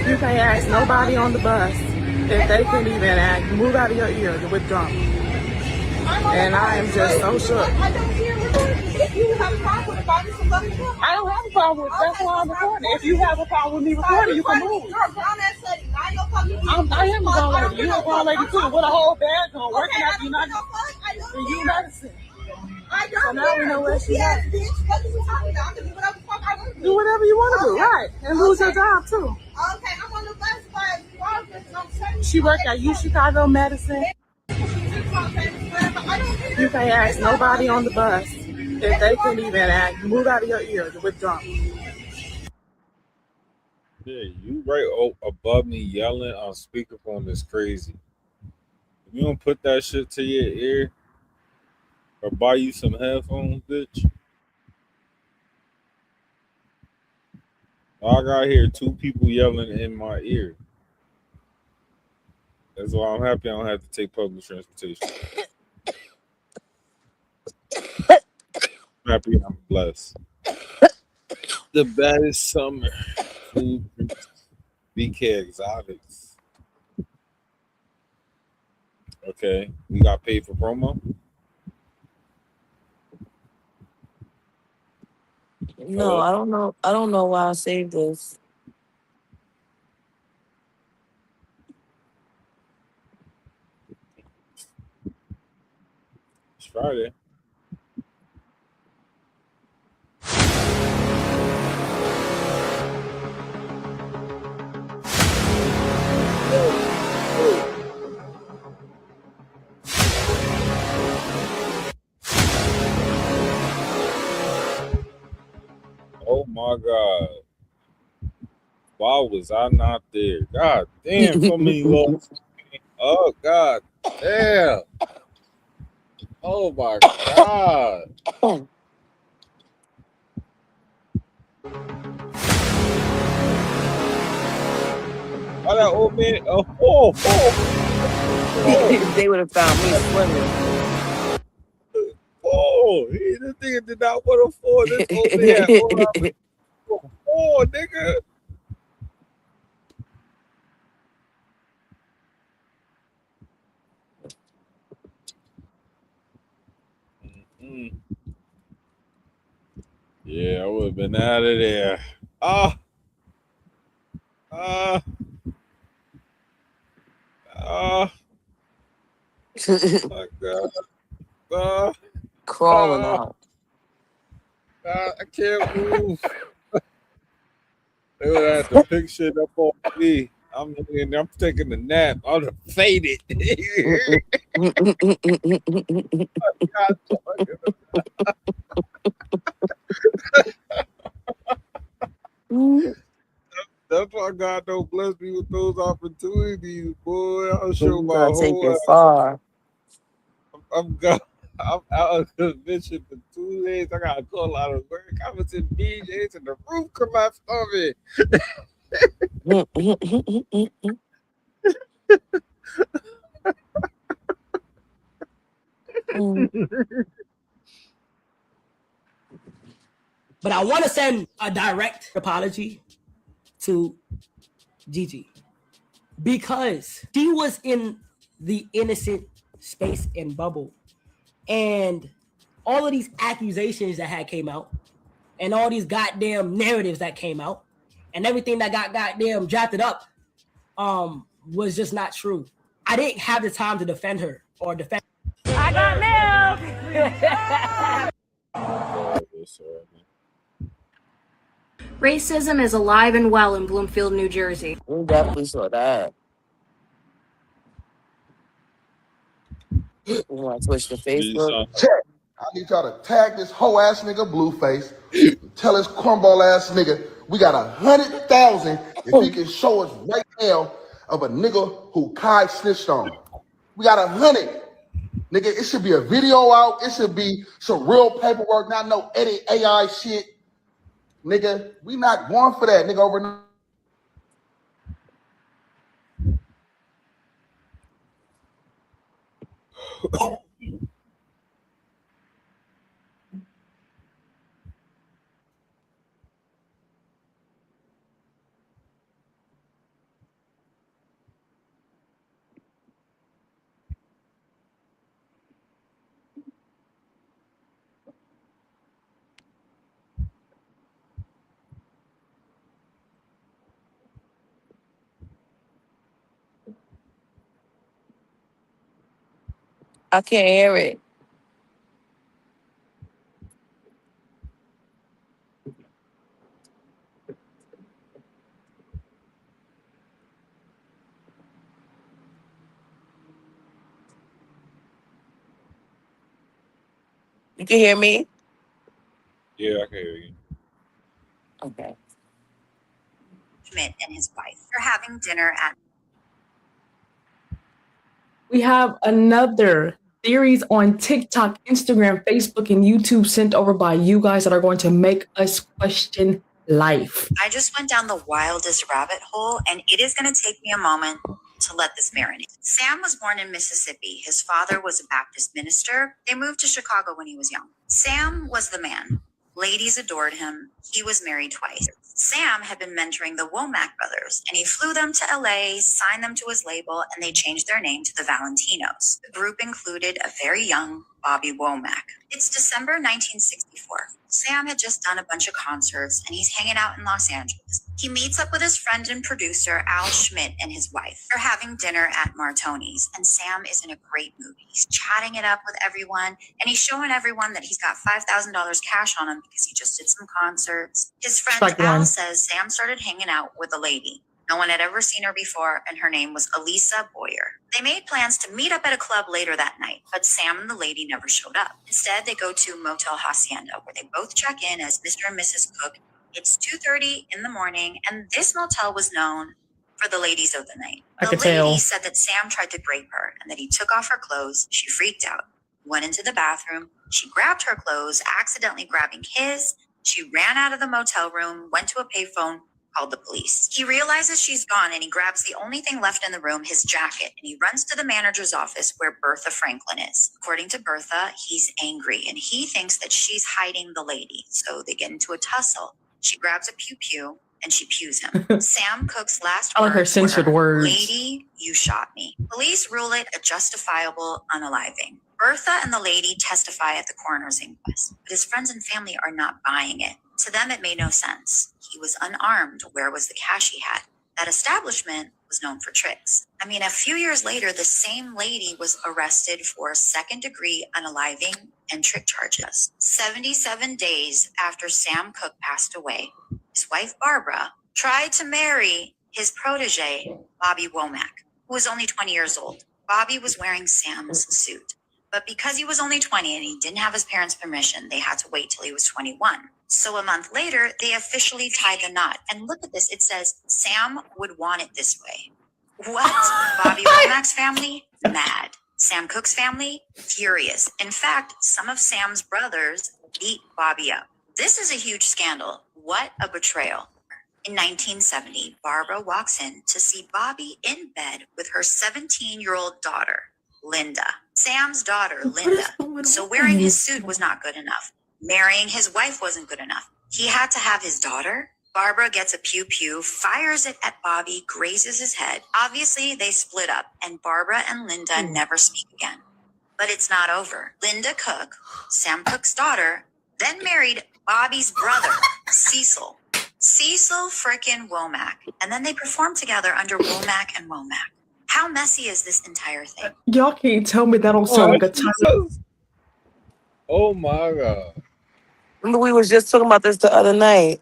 You can't ask nobody on the bus if they can even act, move out of your ear with drunk. And I am just so shook. I don't hear recording. You have a problem with the body, so let me know. I don't have a problem with that's why I'm recording. If you have a problem with me recording, you can move. You're a grown ass lady. Now you're fucking. I am a grown lady. You're a grown lady too. With a whole bag on, working at the United States. I don't So now we know where she at. at. Bitch, what are you talking about? I can do whatever the fuck I want to do. Do whatever you want to do, right? And lose your job too. Okay, I'm on the bus, but I'm saying. She worked at U Chicago Medicine. You can't ask nobody on the bus if they can even act, move out of your ear with drunk. Yeah, you right above me yelling on speakerphone is crazy. If you don't put that shit to your ear or buy you some headphones, bitch. I got here 2 people yelling in my ear. That's why I'm happy I don't have to take public transportation. I'm happy I'm blessed. The baddest summer. Food. BK Exotics. Okay, we got paid for promo. No, I don't know. I don't know why I saved this. It's Friday. Oh my God. Why was I not there? God damn, so many lows. Oh God damn. Oh my God. Oh, that old man. They would have found me swimming. This nigga did not want to fall. This old man. Nigga. Mm. Yeah, I would have been out of there. My God. Crawling out. I can't move. They would have to pick shit up on me. I'm taking a nap. I'd have faded. That's why God don't bless me with those opportunities, boy. I'll show You my gotta take whole it ass. far. I'm out of convention for 2 days. I gotta call out of work. I was in BJ's and the roof collapsed on me. But I want to send a direct apology to Gigi because she was in the innocent space and bubble, and all of these accusations that had came out, and all these goddamn narratives that came out, and everything that got goddamn drafted up, was just not true. I didn't have the time to defend her or defend. I got milk. Racism is alive and well in Bloomfield, New Jersey. We definitely saw that. You want to switch to Facebook? Check. I need y'all to tag this hoe ass nigga Blueface. Tell his cornball ass nigga we got 100,000 if he can show us right now of a nigga who Kai snitched on. We got 100. Nigga, it should be a video out. It should be some real paperwork, not no edit AI shit. Nigga, we not going for that, nigga, over. I can't hear it. You can hear me? Yeah, I can hear you. Okay. Schmidt and his wife are having dinner at. We have another series on TikTok, Instagram, Facebook, and YouTube sent over by you guys that are going to make us question life. I just went down the wildest rabbit hole, and it is going to take me a moment to let this marinate. Sam was born in Mississippi. His father was a Baptist minister. They moved to Chicago when he was young. Sam was the man. Ladies adored him. He was married twice. Sam had been mentoring the Womack brothers, and he flew them to LA, signed them to his label, and they changed their name to the Valentinos. The group included a very young Bobby Womack. It's December 1964. Sam had just done a bunch of concerts, and he's hanging out in Los Angeles. He meets up with his friend and producer, Al Schmidt, and his wife. They're having dinner at Martoni's, and Sam is in a great mood. He's chatting it up with everyone, and he's showing everyone that he's got $5,000 cash on him because he just did some concerts. His friend Al says Sam started hanging out with a lady. No one had ever seen her before, and her name was Elisa Boyer. They made plans to meet up at a club later that night, but Sam and the lady never showed up. Instead, they go to Motel Hacienda, where they both check in as Mr. and Mrs. Cook. It's 2:30 in the morning, and this motel was known for the ladies of the night. The lady said that Sam tried to rape her and that he took off her clothes. She freaked out, went into the bathroom. She grabbed her clothes, accidentally grabbing his. She ran out of the motel room, went to a payphone, called the police. He realizes she's gone, and he grabs the only thing left in the room, his jacket, and he runs to the manager's office where Bertha Franklin is. According to Bertha, he's angry, and he thinks that she's hiding the lady, so they get into a tussle. She grabs a pew-pew, and she pews him. Sam Cook's last I like her words censored were, words. "Lady, you shot me." Police rule it a justifiable unaliving. Bertha and the lady testify at the coroner's inquest, but his friends and family are not buying it. To them, it made no sense. He was unarmed. Where was the cash he had? That establishment was known for tricks. I mean, a few years later, the same lady was arrested for second-degree unaliving and trick charges. 77 days after Sam Cook passed away, his wife, Barbara, tried to marry his protege, Bobby Womack, who was only 20 years old. Bobby was wearing Sam's suit. But because he was only 20 and he didn't have his parents' permission, they had to wait till he was 21. So a month later, they officially tied the knot. And look at this. It says, Sam would want it this way. What? Bobby Womack's family? Mad. Sam Cook's family? Furious. In fact, some of Sam's brothers beat Bobby up. This is a huge scandal. What a betrayal. In 1970, Barbara walks in to see Bobby in bed with her 17-year-old daughter, Linda. Sam's daughter, Linda. So wearing his suit was not good enough. Marrying his wife wasn't good enough. He had to have his daughter. Barbara gets a pew-pew, fires it at Bobby, grazes his head. Obviously, they split up, and Barbara and Linda never speak again. But it's not over. Linda Cook, Sam Cook's daughter, then married Bobby's brother, Cecil. Cecil frickin' Womack. And then they performed together under Womack and Womack. How messy is this entire thing? Y'all can't tell me that don't sound like a time. Oh my God. Remember, we was just talking about this the other night.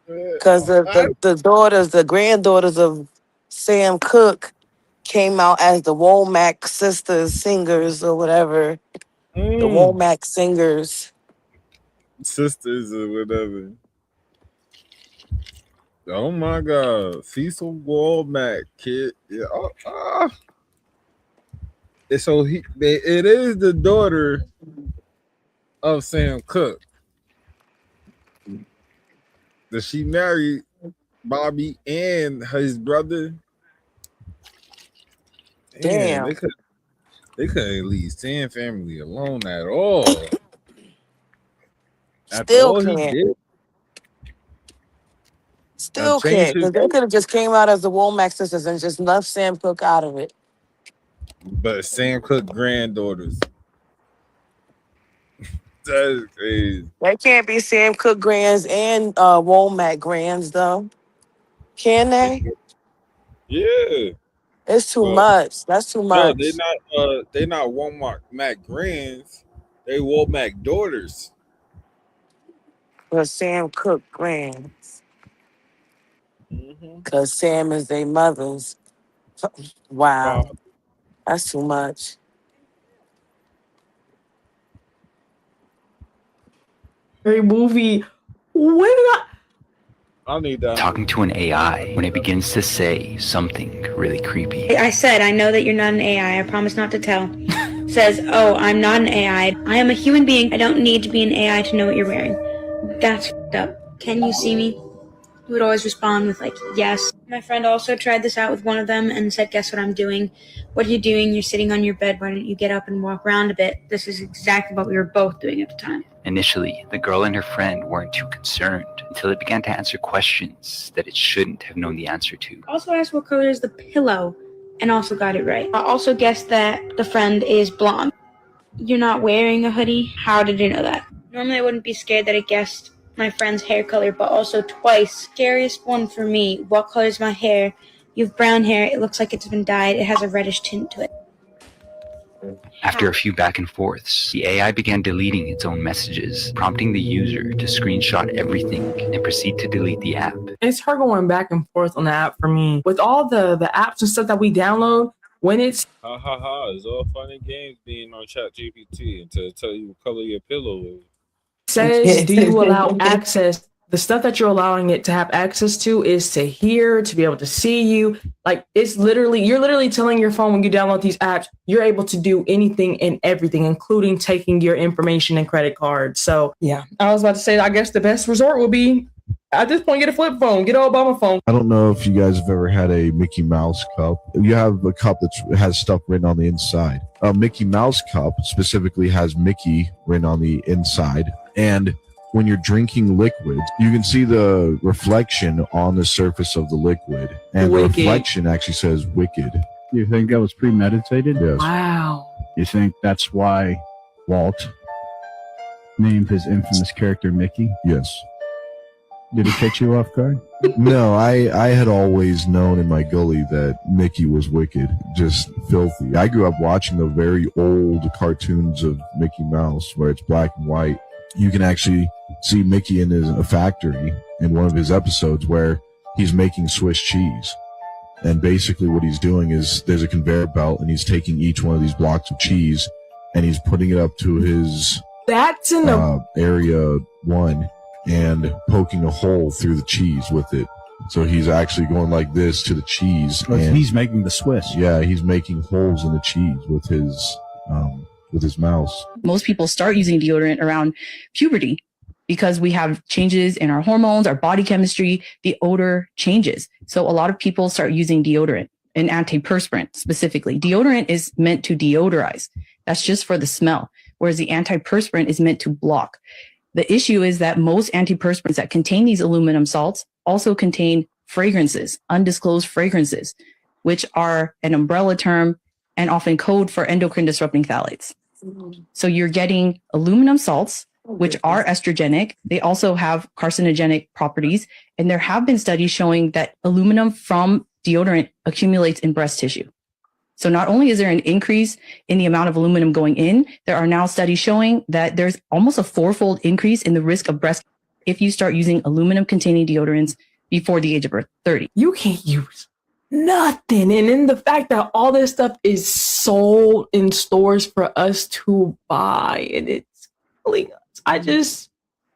Because the granddaughters of Sam Cooke came out as the Womack sisters singers or whatever. The Womack singers. Sisters or whatever. Oh my God. Cecil Womack, kid. Yeah. And so it is the daughter of Sam Cooke. Does she marry Bobby and his brother? Damn. They couldn't leave Sam family alone at all. Still can't. Still can't. Because they could have just came out as the Womack sisters and just left Sam Cooke out of it. But Sam Cooke granddaughters. That is crazy. They can't be Sam Cooke grands and Womack grands, though. Can they? Yeah. It's too much. That's too much. No, they're not Womack grands. They Womack daughters. But Sam Cooke grands. Because Sam is their mothers. Wow. That's too much. Great movie. When did I need that. Talking to an AI when it begins to say something really creepy. I said, I know that you're not an AI. I promise not to tell. Says, oh, I'm not an AI. I am a human being. I don't need to be an AI to know what you're wearing. That's f***ed up. Can you see me? He would always respond with like, yes. My friend also tried this out with one of them and said, guess what I'm doing? What are you doing? You're sitting on your bed. Why don't you get up and walk around a bit? This is exactly what we were both doing at the time. Initially, the girl and her friend weren't too concerned until it began to answer questions that it shouldn't have known the answer to. Also asked what color is the pillow and also got it right. I also guessed that the friend is blonde. You're not wearing a hoodie? How did you know that? Normally I wouldn't be scared that I guessed my friend's hair color, but also twice. Scariest one for me. What color is my hair? You have brown hair. It looks like it's been dyed. It has a reddish tint to it. After a few back and forths, the AI began deleting its own messages, prompting the user to screenshot everything and proceed to delete the app. It's her going back and forth on the app for me. With all the apps and stuff that we download, when it's Ha ha ha, it's all fun and games being on ChatGPT until tell you what color your pillow is. says, do you allow access? The stuff that you're allowing it to have access to is to hear, to be able to see you. Like it's literally, you're literally telling your phone when you download these apps, you're able to do anything and everything, including taking your information and credit cards. So yeah, I was about to say, I guess the best resort would be at this point, get a flip phone, get an Obama phone. I don't know if you guys have ever had a Mickey Mouse cup. You have a cup that has stuff written on the inside. A Mickey Mouse cup specifically has Mickey written on the inside. And when you're drinking liquid, you can see the reflection on the surface of the liquid. And the reflection actually says wicked. You think that was premeditated? Yes. Wow. You think that's why Walt named his infamous character Mickey? Yes. Did it catch you off guard? No, I had always known in my gully that Mickey was wicked, just filthy. I grew up watching the very old cartoons of Mickey Mouse where it's black and white. You can actually see Mickey in a factory in one of his episodes where he's making Swiss cheese. And basically what he's doing is there's a conveyor belt and he's taking each one of these blocks of cheese and he's putting it up to his That's in the area 1 and poking a hole through the cheese with it. So he's actually going like this to the cheese. And he's making the Swiss. Yeah, he's making holes in the cheese with his mouse. Most people start using deodorant around puberty because we have changes in our hormones, our body chemistry, the odor changes. So a lot of people start using deodorant and antiperspirant specifically. Deodorant is meant to deodorize. That's just for the smell, whereas the antiperspirant is meant to block. The issue is that most antiperspirants that contain these aluminum salts also contain fragrances, undisclosed fragrances, which are an umbrella term and often code for endocrine disrupting phthalates. So you're getting aluminum salts, which are estrogenic. They also have carcinogenic properties. And there have been studies showing that aluminum from deodorant accumulates in breast tissue. So not only is there an increase in the amount of aluminum going in, there are now studies showing that there's almost a 4-fold increase in the risk of breast if you start using aluminum containing deodorants before the age of 30. You can't use nothing. And then the fact that all this stuff is sold in stores for us to buy, and it's killing us.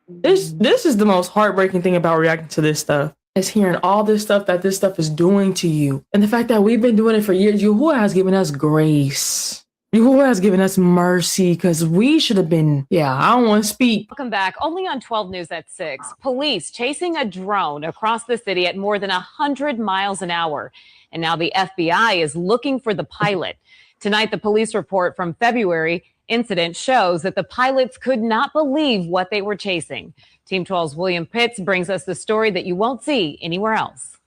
This is the most heartbreaking thing about reacting to this stuff, is hearing all this stuff that this stuff is doing to you. And the fact that we've been doing it for years. Yahuwah has given us grace. Yahuwah has given us mercy, because we should have been, I don't want to speak. Welcome back. Only on 12 News at 6. Police chasing a drone across the city at more than 100 miles an hour. And now the FBI is looking for the pilot. Tonight, the police report from February incident shows that the pilots could not believe what they were chasing. Team 12's William Pitts brings us the story that you won't see anywhere else.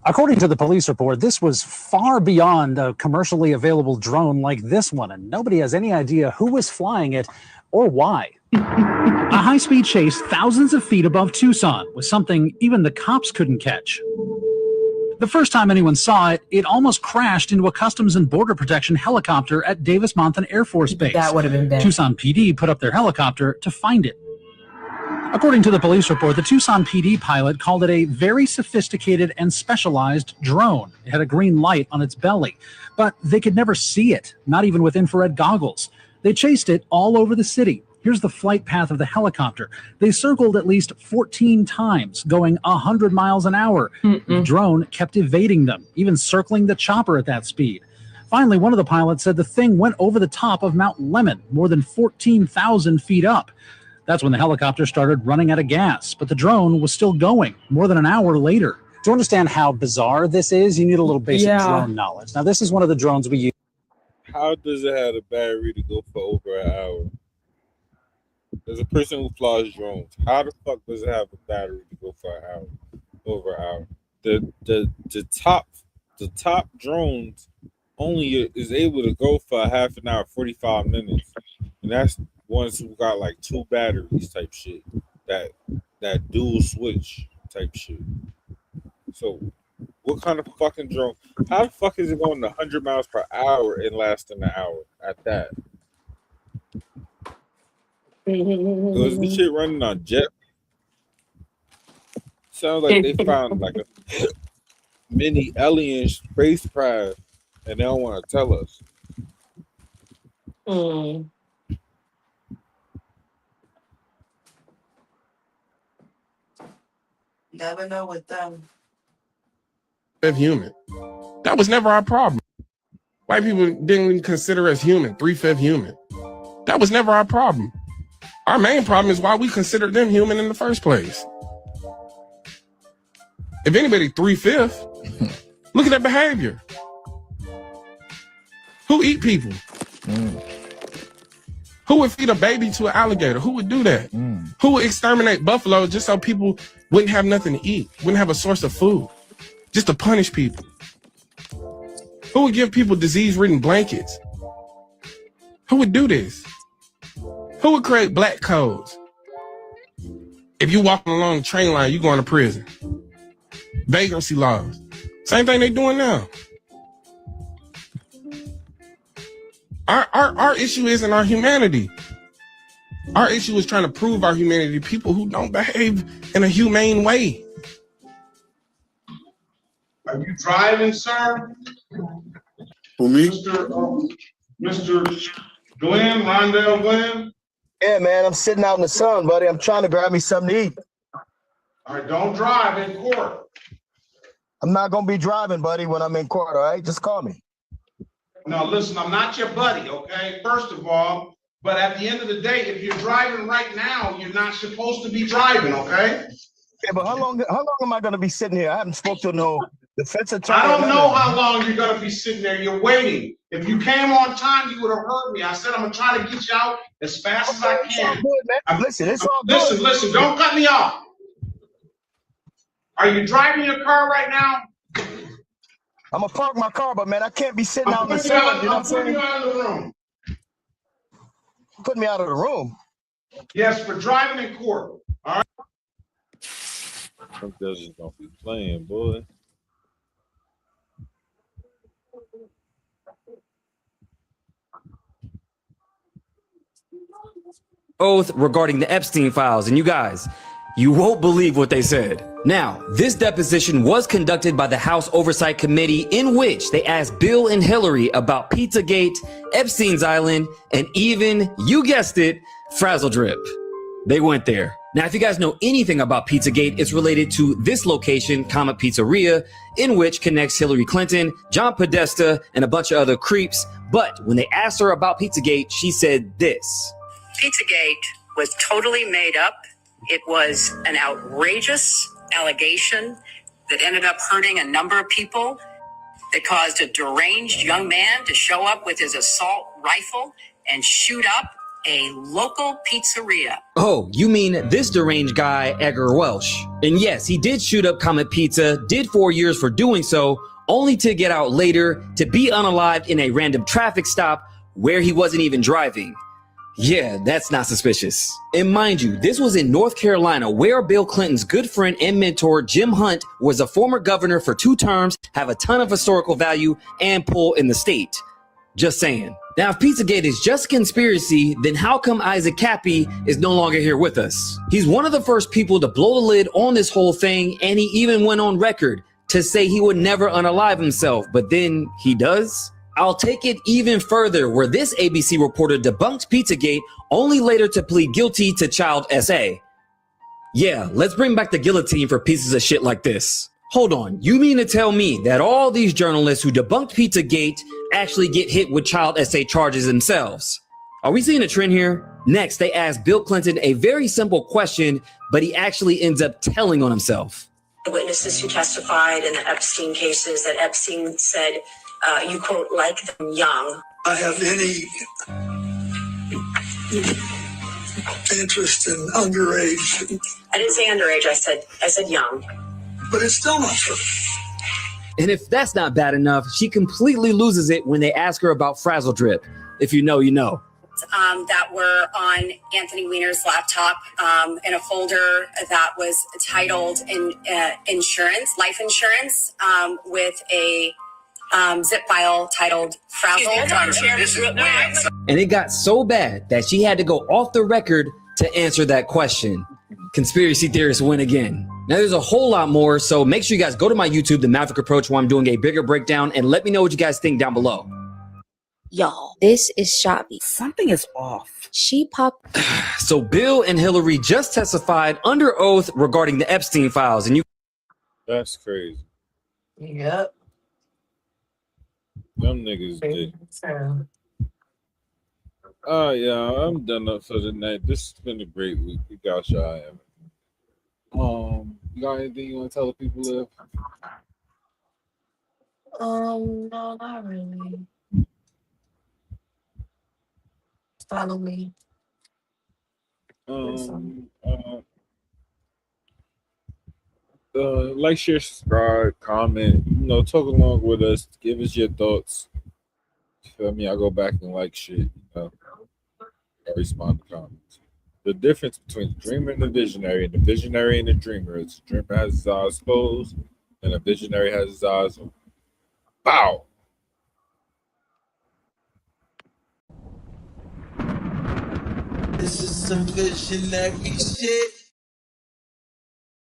According to the police report, this was far beyond a commercially available drone like this one, and nobody has any idea who was flying it or why. A high-speed chase thousands of feet above Tucson was something even the cops couldn't catch. The first time anyone saw it, it almost crashed into a Customs and Border Protection helicopter at Davis-Monthan Air Force Base. That would have been bad. Tucson PD put up their helicopter to find it. According to the police report, the Tucson PD pilot called it a very sophisticated and specialized drone. It had a green light on its belly, but they could never see it, not even with infrared goggles. They chased it all over the city. Here's the flight path of the helicopter. They circled at least 14 times, going 100 miles an hour. The drone kept evading them, even circling the chopper at that speed. Finally, one of the pilots said the thing went over the top of Mount Lemmon, more than 14,000 feet up. That's when the helicopter started running out of gas, but the drone was still going more than an hour later. To understand how bizarre this is, you need a little basic drone knowledge. Now, this is one of the drones we use. How does it have a battery to go for over an hour? There's a person who flies drones. How the fuck does it have a battery to go for an hour? Over an hour. The top drones only is able to go for a half an hour, 45 minutes. And that's ones who got like 2 batteries type shit. That dual switch type shit. So what kind of fucking drone? How the fuck is it going 100 miles per hour and lasting an hour at that? Is the shit running on jet? Sounds like they found like a mini alien spacecraft and they don't want to tell us. Never know with them. Human. That was never our problem. White people didn't even consider us human, 3/5 human. That was never our problem. Our main problem is why we considered them human in the first place. If anybody 3/5, look at that behavior. Who eat people? Who would feed a baby to an alligator? Who would do that? Who would exterminate buffalo just so people wouldn't have nothing to eat, wouldn't have a source of food, just to punish people? Who would give people disease-ridden blankets? Who would do this? Who would create black codes? If you walking along the train line, you going to prison. Vagrancy laws. Same thing they doing now. Our issue isn't our humanity. Our issue is trying to prove our humanity to people who don't behave in a humane way. Are you driving, sir? Who, me? Mr. Glenn, Rondell Glenn? Yeah, man, I'm sitting out in the sun, buddy. I'm trying to grab me something to eat. All right, don't drive in court. I'm not going to be driving, buddy, when I'm in court, all right? Just call me. No, listen, I'm not your buddy, okay? First of all, but at the end of the day, if you're driving right now, you're not supposed to be driving, okay? Yeah, but how long am I going to be sitting here? I haven't spoke to no defense attorney. I don't know how long you're going to be sitting there. You're waiting. If you came on time, you would have heard me. I said I'm going to try to get you out as fast as I can. It's all good, man. Listen, it's all good. Listen, don't cut me off. Are you driving your car right now? I'm going to park my car, but man, I can't be sitting out in the sun. You know what I'm saying? You out of the room. Put me out of the room? Yes, for driving in court. All right. Some judges don't be playing, boy. Oath regarding the Epstein files, and you guys, you won't believe what they said. Now, this deposition was conducted by the House Oversight Committee, in which they asked Bill and Hillary about Pizzagate, Epstein's Island, and even, you guessed it, Frazzle Drip. They went there. Now, if you guys know anything about Pizzagate, it's related to this location, Comet Pizzeria, in which connects Hillary Clinton, John Podesta, and a bunch of other creeps. But when they asked her about Pizzagate, she said this. Pizzagate was totally made up. It was an outrageous allegation that ended up hurting a number of people. It caused a deranged young man to show up with his assault rifle and shoot up a local pizzeria. Oh, you mean this deranged guy, Edgar Welsh. And yes, he did shoot up Comet Pizza, did 4 years for doing so, only to get out later to be unalived in a random traffic stop where he wasn't even driving. Yeah, that's not suspicious. And mind you, this was in North Carolina, where Bill Clinton's good friend and mentor, Jim Hunt, was a former governor for 2 terms, have a ton of historical value, and pull in the state. Just saying. Now, if Pizzagate is just a conspiracy, then how come Isaac Cappy is no longer here with us? He's one of the first people to blow the lid on this whole thing, and he even went on record to say he would never unalive himself, but then he does? I'll take it even further, where this ABC reporter debunked Pizzagate, only later to plead guilty to child SA. Yeah, let's bring back the guillotine for pieces of shit like this. Hold on, you mean to tell me that all these journalists who debunked Pizzagate actually get hit with child SA charges themselves? Are we seeing a trend here? Next, they ask Bill Clinton a very simple question, but he actually ends up telling on himself. The witnesses who testified in the Epstein cases that Epstein said, you quote, like them young. I have any interest in underage. I didn't say underage, I said young. But it's still not true. And if that's not bad enough, she completely loses it when they ask her about Frazzle Drip. If you know, you know. That were on Anthony Weiner's laptop in a folder that was titled insurance, life insurance, with a zip file titled Frazzle. And it got so bad that she had to go off the record to answer that question. Conspiracy theorists win again. Now there's a whole lot more, so make sure you guys go to my YouTube, The Maverick Approach, where I'm doing a bigger breakdown, and let me know what you guys think down below. Y'all, this is Shabby. Something is off. She popped. So Bill and Hillary just testified under oath regarding the Epstein files, and you. That's crazy. Yep. Them niggas did. Yeah, I'm done up for the night. This has been a great week. We got y'all. You got anything you want to tell the people, Liv? No, not really. Follow me. Like, share, subscribe, comment, talk along with us, give us your thoughts. Feel me? I go back and like shit, I respond to comments. The difference between the dreamer and the visionary and the dreamer is the dreamer has his eyes closed and the visionary has his eyes open. Bow. This is some visionary shit.